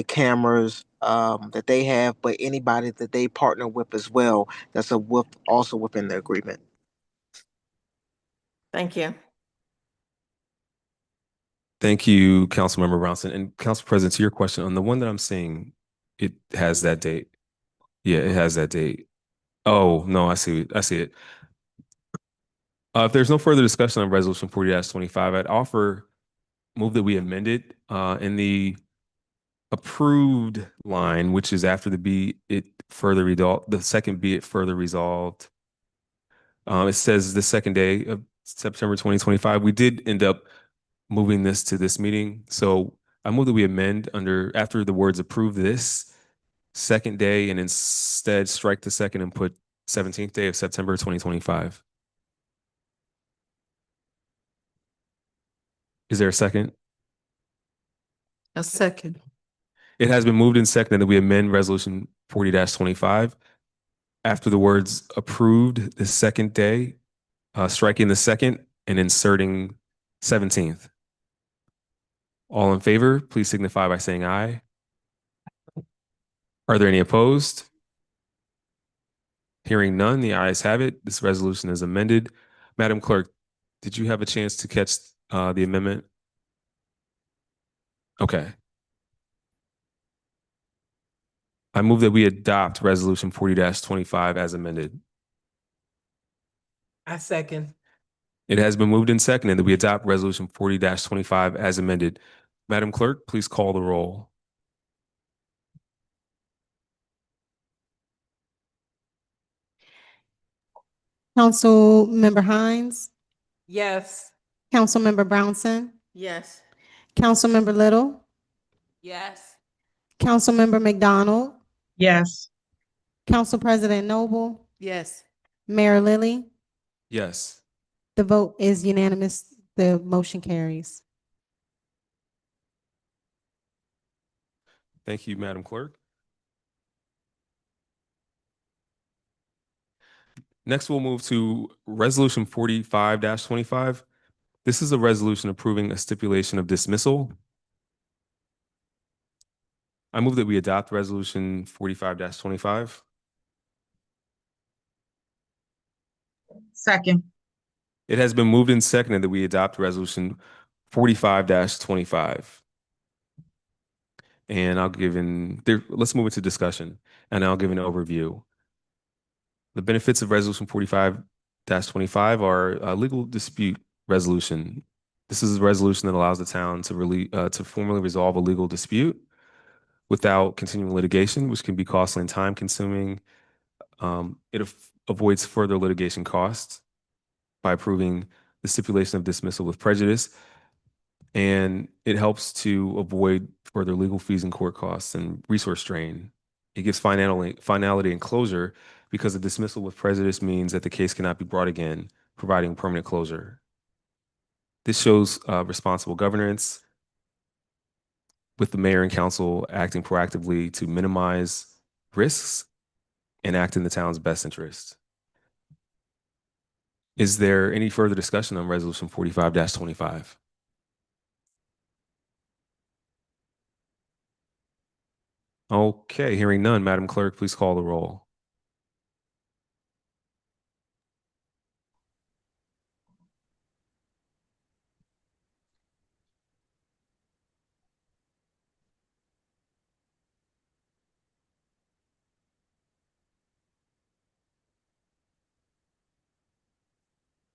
cameras that they have, but anybody that they partner with as well. That's also within the agreement. Thank you. Thank you, Councilmember Brownson. And Council President, to your question, on the one that I'm seeing, it has that date. Yeah, it has that date. Oh, no, I see it. I see it. If there's no further discussion on Resolution 40-25, I'd move that we amend it in the approved line, which is after the be it further resolved, the second be it further resolved. It says the second day of September 2025. We did end up moving this to this meeting. So I move that we amend after the words approve this second day and instead strike the second and put 17th day of September 2025. Is there a second? A second. It has been moved and seconded that we amend Resolution 40-25 after the words approved the second day, striking the second and inserting 17th. All in favor, please signify by saying aye. Are there any opposed? Hearing none, the ayes have it. This resolution is amended. Madam Clerk, did you have a chance to catch the amendment? Okay. I move that we adopt Resolution 40-25 as amended. I second. It has been moved and seconded that we adopt Resolution 40-25 as amended. Madam Clerk, please call the roll. Councilmember Hines, Yes. Councilmember Brownson, Yes. Councilmember Little, Yes. Councilmember McDonald, Yes. Council President Noble, Yes. Mayor Lily. Yes. The vote is unanimous. The motion carries. Thank you, Madam Clerk. Next, we'll move to Resolution 45-25. This is a resolution approving a stipulation of dismissal. I move that we adopt Resolution 45-25. Second. It has been moved and seconded that we adopt Resolution 45-25. And let's move into discussion, and I'll give an overview. The benefits of Resolution 45-25 are a legal dispute resolution. This is a resolution that allows the town to formally resolve a legal dispute without continuing litigation, which can be costly and time consuming. It avoids further litigation costs by approving the stipulation of dismissal with prejudice, and it helps to avoid further legal fees and court costs and resource strain. It gives finality and closure because a dismissal with prejudice means that the case cannot be brought again, providing permanent closure. This shows responsible governance, with the mayor and council acting proactively to minimize risks and act in the town's best interest. Is there any further discussion on Resolution 45-25? Okay, hearing none, Madam Clerk, please call the roll.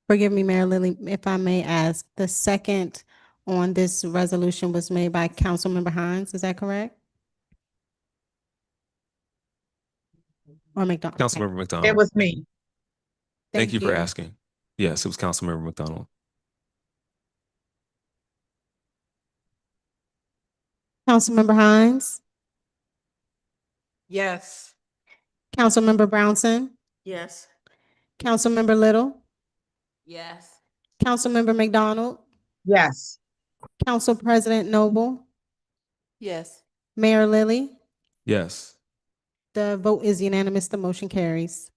Forgive me, Mayor Lily, if I may ask, the second on this resolution was made by Councilmember Hines, is that correct? Or McDonald? Okay. Councilmember McDonald. It was me. Thank you for asking. Yes, it was Councilmember McDonald. Councilmember Hines, Yes. Councilmember Brownson, Yes. Councilmember Little, Yes. Councilmember McDonald, Yes. Council President Noble, Yes. Mayor Lily. Yes. The vote is unanimous. The motion carries.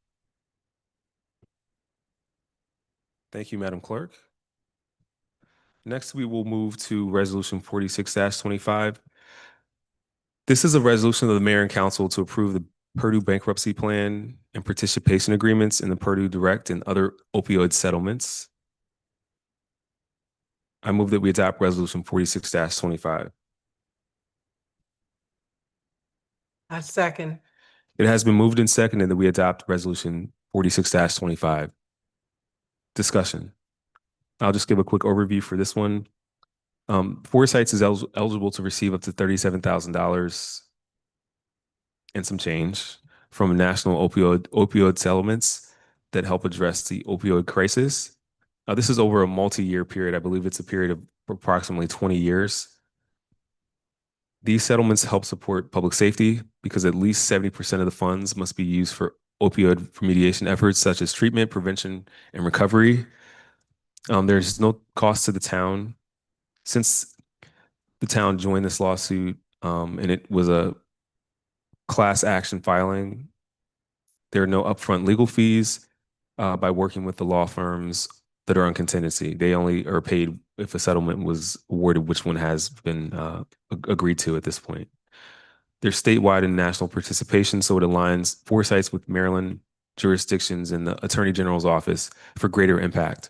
Thank you, Madam Clerk. Next, we will move to Resolution 46-25. This is a resolution of the mayor and council to approve the Purdue bankruptcy plan and participation agreements in the Purdue Direct and other opioid settlements. I move that we adopt Resolution 46-25. I second. It has been moved and seconded that we adopt Resolution 46-25. Discussion. I'll just give a quick overview for this one. Foresights is eligible to receive up to $37,000 and some change from national opioid settlements that help address the opioid crisis. This is over a multi-year period. I believe it's a period of approximately 20 years. These settlements help support public safety because at least 70% of the funds must be used for opioid remediation efforts such as treatment, prevention, and recovery. There's no cost to the town Since the town joined this lawsuit, and it was a class action filing, there are no upfront legal fees by working with the law firms that are on contingency. They only are paid if a settlement was awarded, which one has been agreed to at this point. There's statewide and national participation, so it aligns Foresights with Maryland jurisdictions and the Attorney General's office for greater impact.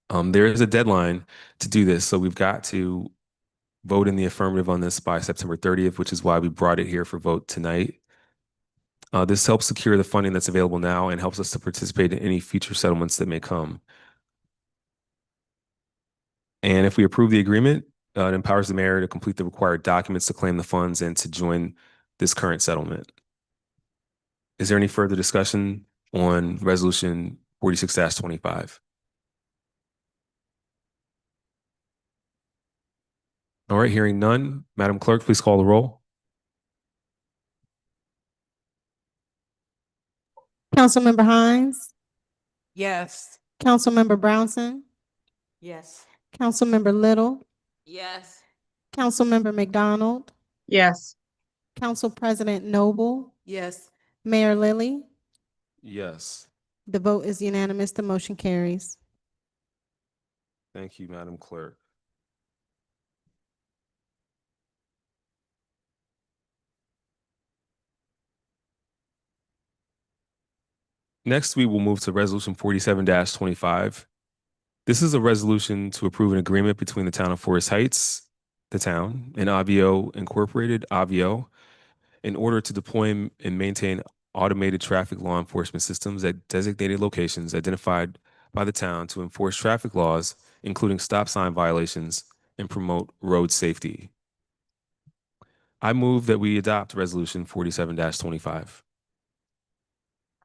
There is a deadline to do this, so we've got to vote in the affirmative on this by September 30th, which is why we brought it here for vote tonight. This helps secure the funding that's available now and helps us to participate in any future settlements that may come. And if we approve the agreement, it empowers the mayor to complete the required documents to claim the funds and to join this current settlement. Is there any further discussion on Resolution 46-25? All right, hearing none. Madam Clerk, please call the roll. Councilmember Hines, Yes. Councilmember Brownson, Yes. Councilmember Little, Yes. Councilmember McDonald, Yes. Council President Noble, Yes. Mayor Lilly. Yes. The vote is unanimous. The motion carries. Thank you, Madam Clerk. Next, we will move to Resolution 47-25. This is a resolution to approve an agreement between the town of Forest Heights, the town, and Avio Incorporated, Avio, in order to deploy and maintain automated traffic law enforcement systems at designated locations identified by the town to enforce traffic laws, including stop sign violations, and promote road safety. I move that we adopt Resolution 47-25.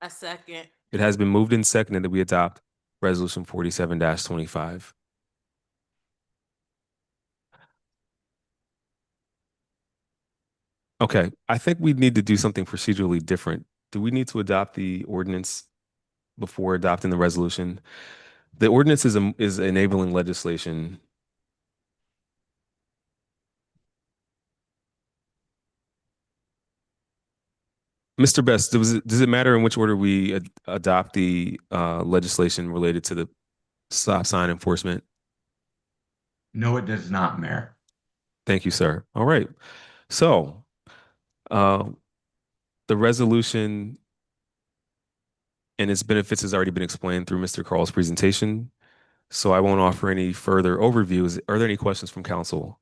I second. It has been moved and seconded that we adopt Resolution 47-25. Okay, I think we need to do something procedurally different. Do we need to adopt the ordinance before adopting the resolution? The ordinance is enabling legislation. Mr. Best, does it matter in which order we adopt the legislation related to the stop sign enforcement? No, it does not, Mayor. Thank you, sir. All right. So the resolution and its benefits has already been explained through Mr. Carl's presentation. So I won't offer any further overviews. Are there any questions from council?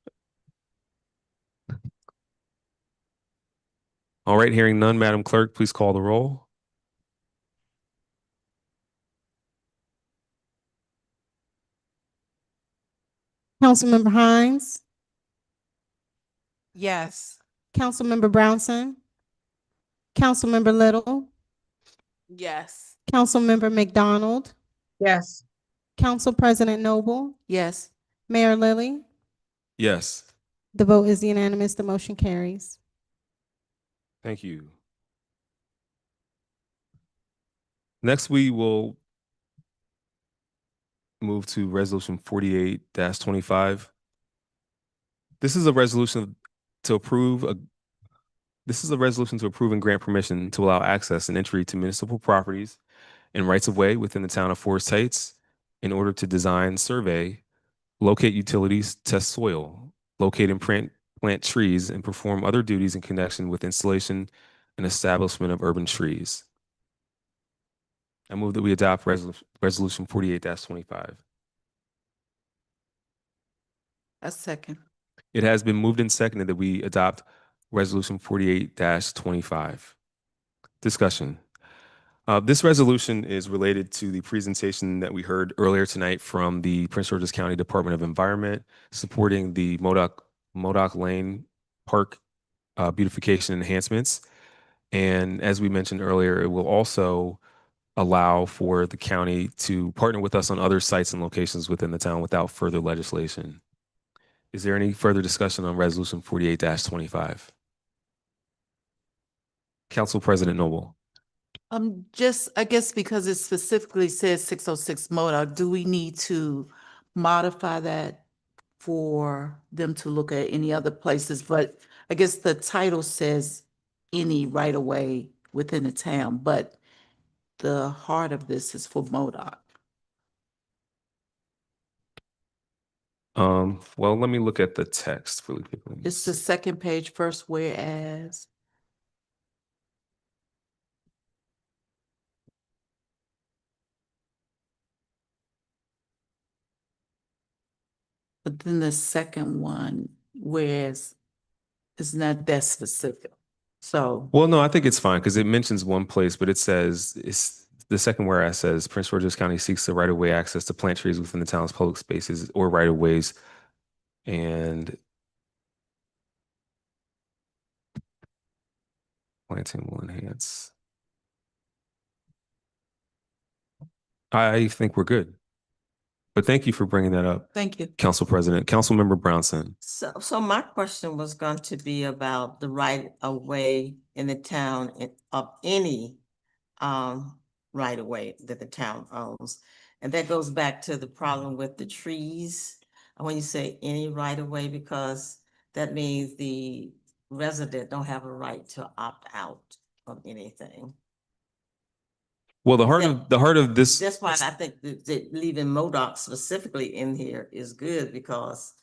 All right, hearing none, Madam Clerk, please call the roll. Councilmember Hines, Yes. Councilmember Brownson, Councilmember Little, Yes. Councilmember McDonald, Yes. Council President Noble, Yes. Mayor Lilly. Yes. The vote is unanimous. The motion carries. Thank you. Next, we will move to Resolution 48-25. This is a resolution to approve and grant permission to allow access and entry to municipal properties and rights of way within the town of Forest Heights in order to design, survey, locate utilities, test soil, locate and plant trees, and perform other duties in connection with installation and establishment of urban trees. I move that we adopt Resolution 48-25. A second. It has been moved and seconded that we adopt Resolution 48-25. Discussion. This resolution is related to the presentation that we heard earlier tonight from the Prince George's County Department of Environment supporting the Modoc Lane Park beautification enhancements. And as we mentioned earlier, it will also allow for the county to partner with us on other sites and locations within the town without further legislation. Is there any further discussion on Resolution 48-25? Council President Noble. Just, I guess because it specifically says 606 Modoc, do we need to modify that for them to look at any other places, but I guess the title says any right of way within the town, but the heart of this is for MoDOT. Well, let me look at the text really quickly. It's the second page, first whereas. But then the second one, whereas, is not that specific. So, Well, no, I think it's fine because it mentions one place, but it says it's the second whereas says Prince George's County seeks the right of way access to plant trees within the town's public spaces or right of ways. And planting will enhance. I think we're good. But thank you for bringing that up, thank you. Council President. Councilmember Brownson. So my question was going to be about the right of way in the town of any right of way that the town owns. And that goes back to the problem with the trees. When you say any right of way, because that means the resident don't have a right to opt out of anything. Well, the heart of this. That's why I think that leaving MoDOT specifically in here is good, because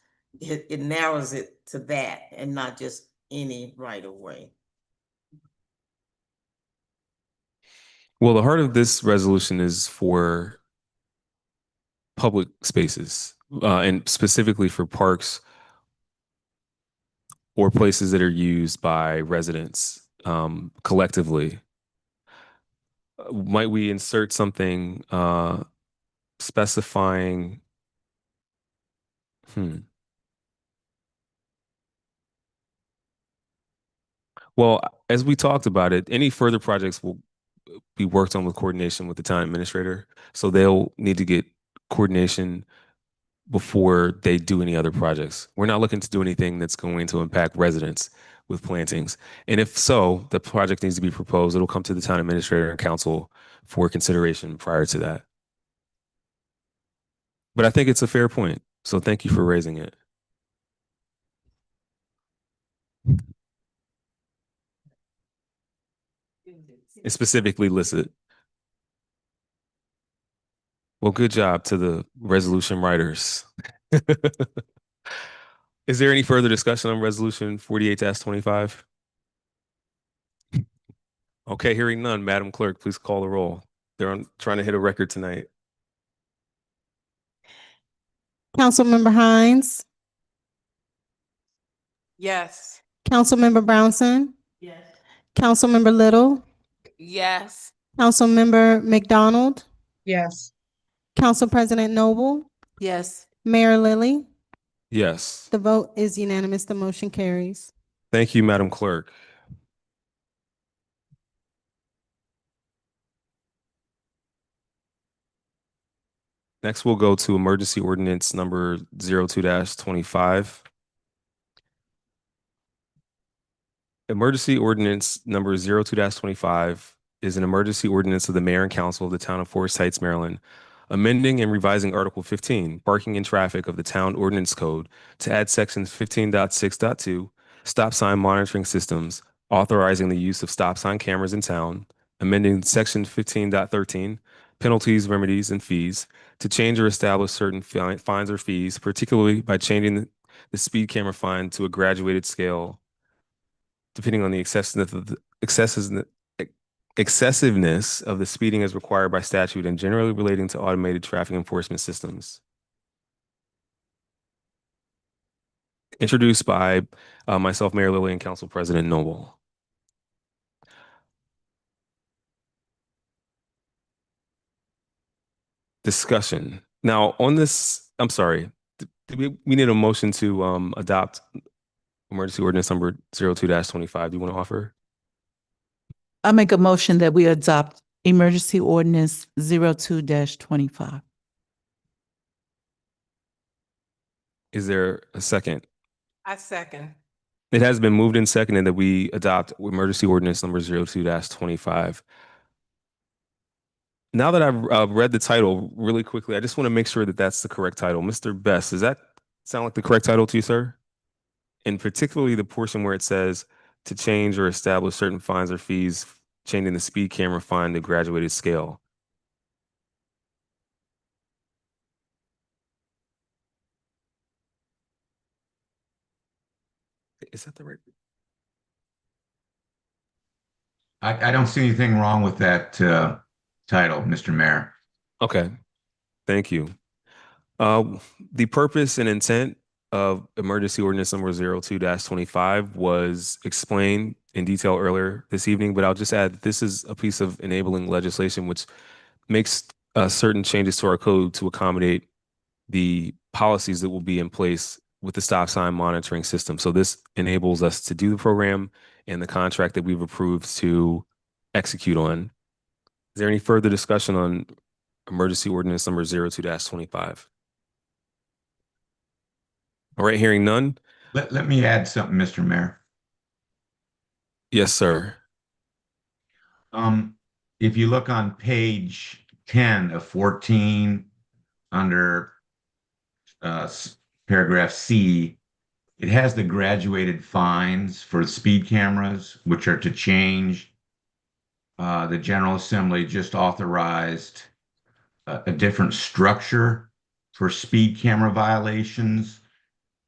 it narrows it to that and not just any right of way. Well, the heart of this resolution is for public spaces, and specifically for parks or places that are used by residents collectively. Might we insert something specifying? Well, as we talked about it, any further projects will be worked on with coordination with the town administrator. So they'll need to get coordination before they do any other projects. We're not looking to do anything that's going to impact residents with plantings. And if so, the project needs to be proposed. It'll come to the town administrator and council for consideration prior to that. But I think it's a fair point. So thank you for raising it. It's specifically listed. Well, good job to the resolution writers. Is there any further discussion on resolution 48-25? Okay, hearing none, Madam Clerk, please call the roll. They're trying to hit a record tonight. Councilmember Hines, Yes. Councilmember Brownson, Yes. Councilmember Little, Yes. Councilmember McDonald, Yes. Council President Noble, Yes. Mayor Lilly. Yes. The vote is unanimous. The motion carries. Thank you, Madam Clerk. Next, we'll go to emergency ordinance number 02-25. Emergency ordinance number 02-25 is an emergency ordinance of the mayor and council of the town of Forest Heights, Maryland, amending and revising Article 15, parking and traffic of the town ordinance code to add sections 15.6.2, stop sign monitoring systems, authorizing the use of stop sign cameras in town, amending section 15.13, penalties, remedies, and fees, to change or establish certain fines or fees, particularly by changing the speed camera fine to a graduated scale, depending on the excessiveness of the speeding as required by statute and generally relating to automated traffic enforcement systems. Introduced by myself, Mayor Lilly, and Council President Noble. Discussion. Now on this, I'm sorry, we need a motion to adopt emergency ordinance number 02-25. Do you want to offer? I make a motion that we adopt emergency ordinance 02-25. Is there a second? I second. It has been moved and seconded that we adopt emergency ordinance number 02-25. Now that I've read the title really quickly, I just want to make sure that that's the correct title. Mr. Best, is that sound like the correct title to you, sir? And particularly the portion where it says to change or establish certain fines or fees, changing the speed camera fine to graduated scale. Is that the right? I don't see anything wrong with that title, Mr. Mayor. Okay, thank you. The purpose and intent of emergency ordinance number 02-25 was explained in detail earlier this evening, but I'll just add that this is a piece of enabling legislation which makes certain changes to our code to accommodate the policies that will be in place with the stop sign monitoring system. So this enables us to do the program and the contract that we've approved to execute on. Is there any further discussion on emergency ordinance number 02-25? All right, hearing none. Let me add something, Mr. Mayor. Yes, sir. If you look on page 10 of 14 under paragraph C, it has the graduated fines for speed cameras, which are to change. The General Assembly just authorized a different structure for speed camera violations.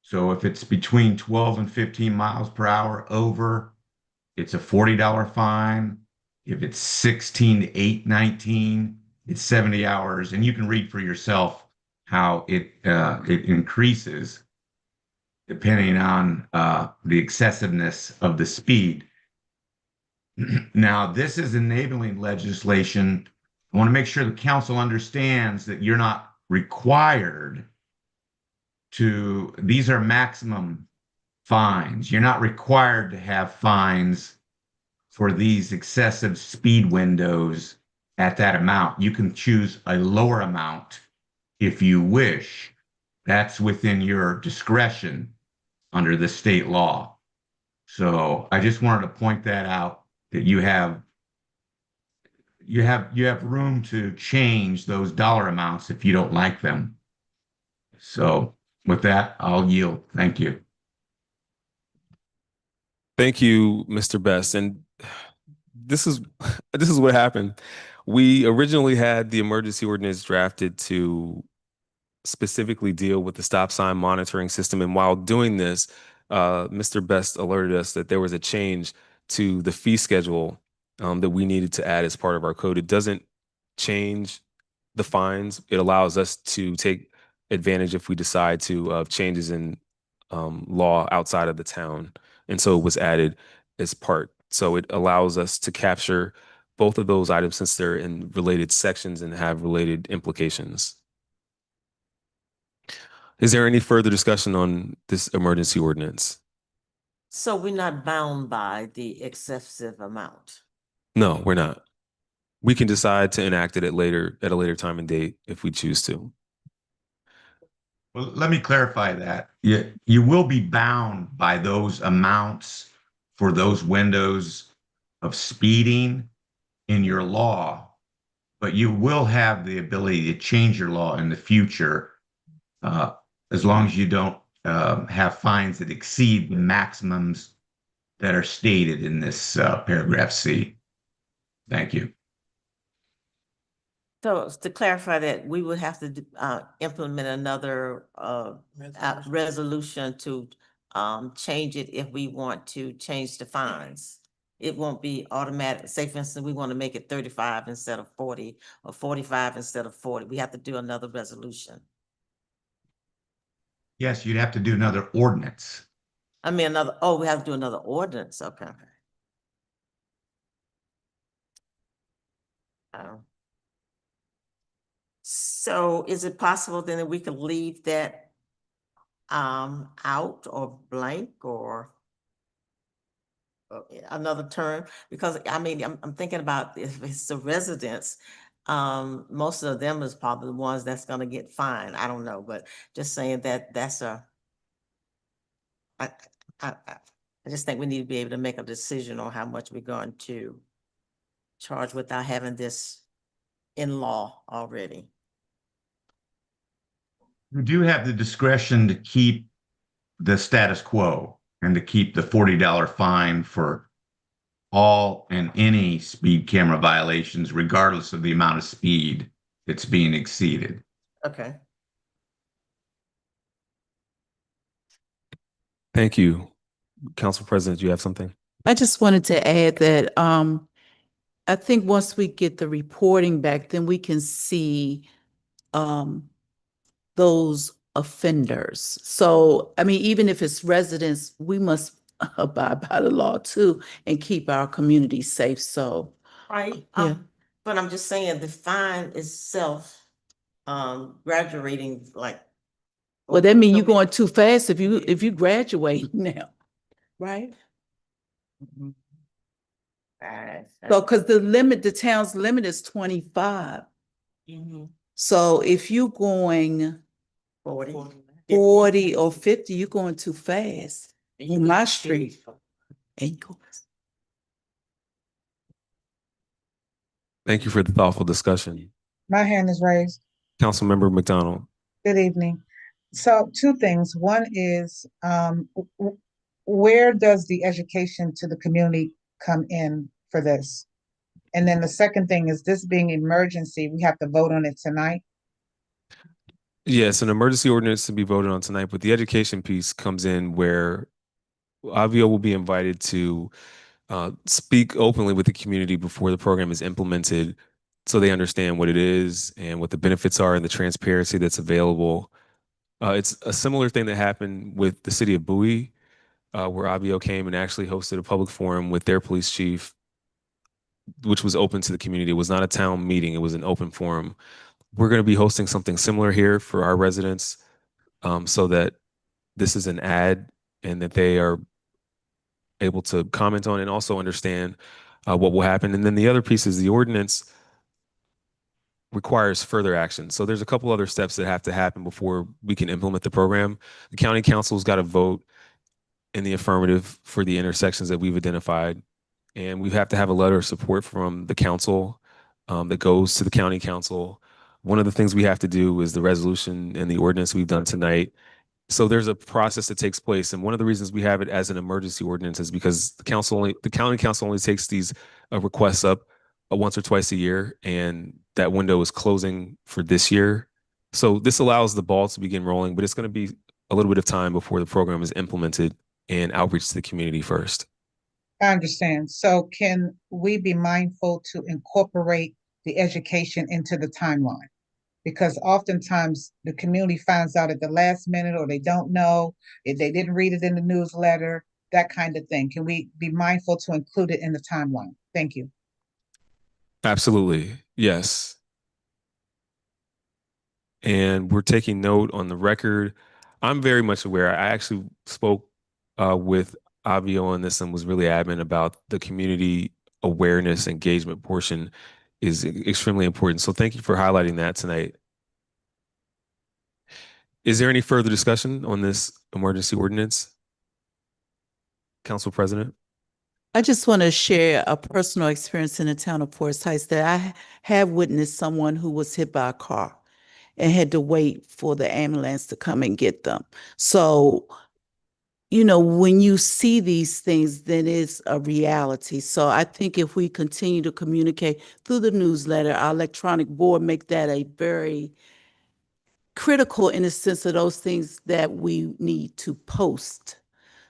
So if it's between 12 and 15 miles per hour over, it's a $40 fine. If it's 16 to 819, it's 70 hours. And you can read for yourself how it increases depending on the excessiveness of the speed. Now, this is enabling legislation. I want to make sure the council understands that you're not required to, these are maximum fines. You're not required to have fines for these excessive speed windows at that amount. You can choose a lower amount if you wish. That's within your discretion under the state law. So I just wanted to point that out, that you have room to change those dollar amounts if you don't like them. So with that, I'll yield. Thank you. Thank you, Mr. Best. And this is what happened. We originally had the emergency ordinance drafted to specifically deal with the stop sign monitoring system. And while doing this, Mr. Best alerted us that there was a change to the fee schedule that we needed to add as part of our code. It doesn't change the fines. It allows us to take advantage if we decide to of changes in law outside of the town. And so it was added as part. So it allows us to capture both of those items since they're in related sections and have related implications. Is there any further discussion on this emergency ordinance? So we're not bound by the excessive amount. No, we're not. We can decide to enact it at a later time and date if we choose to. Well, let me clarify that. You will be bound by those amounts for those windows of speeding in your law, but you will have the ability to change your law in the future as long as you don't have fines that exceed the maximums that are stated in this paragraph C. Thank you. So to clarify that, we would have to implement another resolution to change it if we want to change the fines. It won't be automatic. Say, for instance, we want to make it 35 instead of 40 or 45 instead of 40. We have to do another resolution. Yes, you'd have to do another ordinance. I mean, we have to do another ordinance. Okay. So is it possible then that we could leave that out or blank or another term? Because I mean, I'm thinking about if it's the residents, most of them is probably the ones that's going to get fined. I don't know, but just saying that I just think we need to be able to make a decision on how much we're going to charge without having this in law already. You do have the discretion to keep the status quo and to keep the $40 fine for all and any speed camera violations, regardless of the amount of speed that's being exceeded. Okay. Thank you. Council President, do you have something? I just wanted to add that I think once we get the reporting back, then we can see those offenders. So, I mean, even if it's residents, we must abide by the law too and keep our community safe. So, Right. Yeah. But I'm just saying the fine itself, graduating like. well, that means you're going too fast if you graduate now, right? So, because the town's limit is 25. Mhm. So if you're going 40 or 50, you're going too fast on my street. And you go. Thank you for the thoughtful discussion. My hand is raised. Councilmember McDonald. Good evening. So two things. One is, where does the education to the community come in for this? And then the second thing is, this being emergency, we have to vote on it tonight. Yes, an emergency ordinance to be voted on tonight, but the education piece comes in where Avio will be invited to speak openly with the community before the program is implemented so they understand what it is and what the benefits are and the transparency that's available. It's a similar thing that happened with the city of Bowie, where Avio came and actually hosted a public forum with their police chief, which was open to the community. It was not a town meeting, it was an open forum. We're going to be hosting something similar here for our residents, so that this is an ad and that they are able to comment on and also understand what will happen. And then the other piece is the ordinance requires further action. So there's a couple other steps that have to happen before we can implement the program. The county council's got to vote in the affirmative for the intersections that we've identified. And we have to have a letter of support from the council that goes to the county council. One of the things we have to do is the resolution and the ordinance we've done tonight. So there's a process that takes place. And one of the reasons we have it as an emergency ordinance is because the county council only takes these requests up once or twice a year. And that window is closing for this year. So this allows the ball to begin rolling, but it's going to be a little bit of time before the program is implemented and outreach to the community first. I understand. So can we be mindful to incorporate the education into the timeline? Because oftentimes the community finds out at the last minute, or they don't know, if they didn't read it in the newsletter, that kind of thing. Can we be mindful to include it in the timeline? Thank you. Absolutely. Yes. And we're taking note on the record. I'm very much aware. I actually spoke with Avio on this and was really adamant about the community awareness engagement portion is extremely important. So thank you for highlighting that tonight. Is there any further discussion on this emergency ordinance? Council President? I just want to share a personal experience in the town of Forest Heights that I have witnessed someone who was hit by a car and had to wait for the ambulance to come and get them. So, you know, when you see these things, then it's a reality. So I think if we continue to communicate through the newsletter, our electronic board, make that a very critical in the sense of those things that we need to post.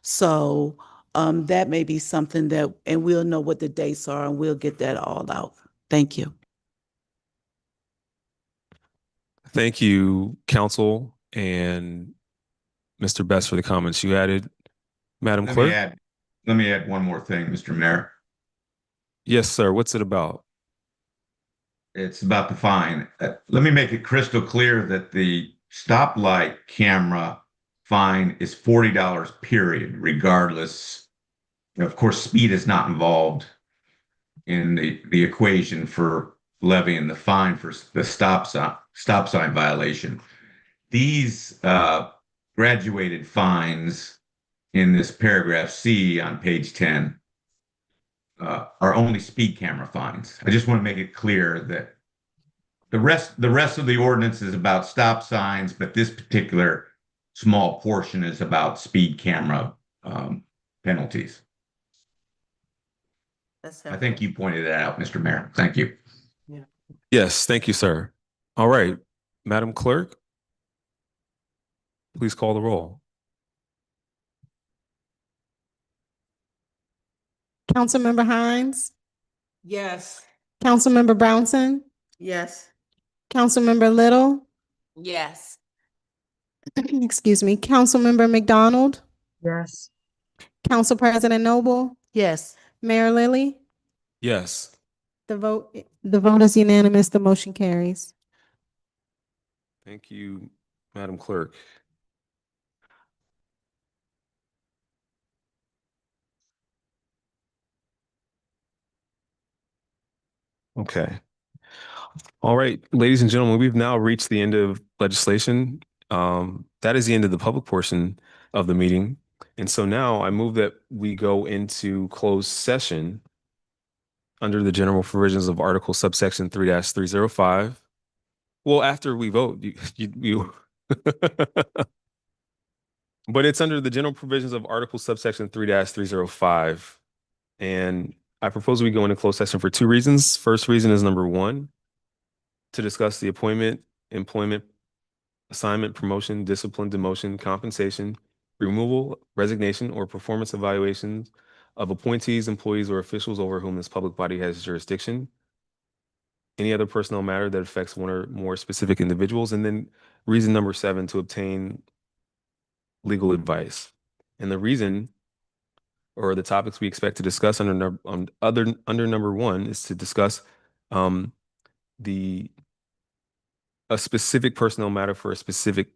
So that may be something that, and we'll know what the dates are and we'll get that all out. Thank you. Thank you, Council and Mr. Best, for the comments you added. Madam Clerk? Let me add one more thing, Mr. Mayor. Yes, sir. What's it about? It's about the fine. Let me make it crystal clear that the stoplight camera fine is $40, period, regardless. Of course, speed is not involved in the equation for levying the fine for the stop sign violation. These graduated fines in this paragraph C on page 10 are only speed camera fines. I just want to make it clear that The rest of the ordinance is about stop signs, but this particular small portion is about speed camera penalties. That's I think you pointed that out, Mr. Mayor. Thank you. Yes, thank you, sir. All right, Madam Clerk, please call the roll. Councilmember Hines, Yes. Councilmember Brownson, Yes. Councilmember Little, Yes. excuse me, Councilmember McDonald, Yes. Council President Noble, Yes. Mayor Lily. Yes. The vote is unanimous. The motion carries. Thank you, Madam Clerk. Okay. All right, ladies and gentlemen, we've now reached the end of legislation. That is the end of the public portion of the meeting. And so now I move that we go into closed session under the general provisions of Article subsection 3-305. Well, after we vote, you but it's under the general provisions of Article subsection 3-305. And I propose we go into closed session for two reasons. First reason is number one, to discuss the appointment, employment, assignment, promotion, discipline, demotion, compensation, removal, resignation, or performance evaluations of appointees, employees, or officials over whom this public body has jurisdiction. Any other personnel matter that affects one or more specific individuals. And then reason number 7, to obtain legal advice. And the reason or the topics we expect to discuss under number 1 is to discuss a specific personnel matter for a specific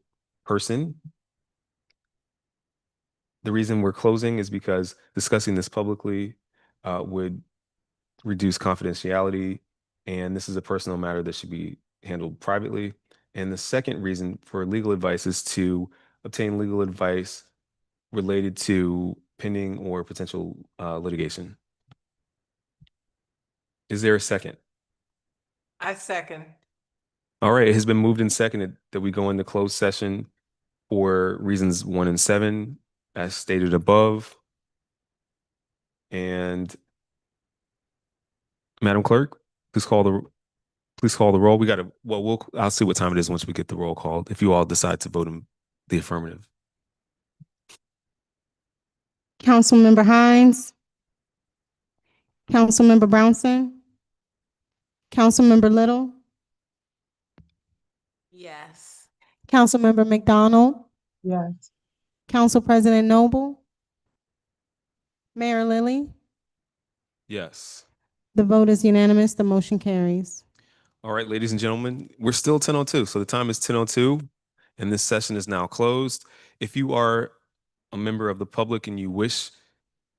person. The reason we're closing is because discussing this publicly would reduce confidentiality, and this is a personal matter that should be handled privately. And the second reason for legal advice is to obtain legal advice related to pending or potential litigation. Is there a second? I second. All right, it has been moved and seconded that we go into closed session for reasons 1 and 7, as stated above. And Madam Clerk, please call the roll. I'll see what time it is once we get the roll called, if you all decide to vote in the affirmative. Councilmember Hines, Councilmember Brownson, Councilmember Little, Yes. Councilmember McDonald, Yes. Council President Noble, Mayor Lily. Yes. The vote is unanimous. The motion carries. All right, ladies and gentlemen, we're still 10:02. So the time is 10:02 and this session is now closed. If you are a member of the public and you wish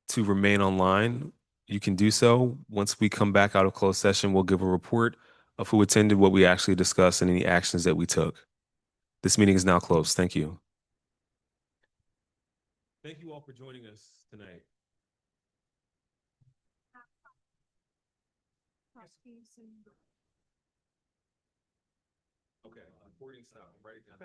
to remain online, you can do so. Once we come back out of closed session, we'll give a report of who attended, what we actually discussed, and any actions that we took. This meeting is now closed. Thank you. Thank you all for joining us tonight. Okay, recording stop. Write it down.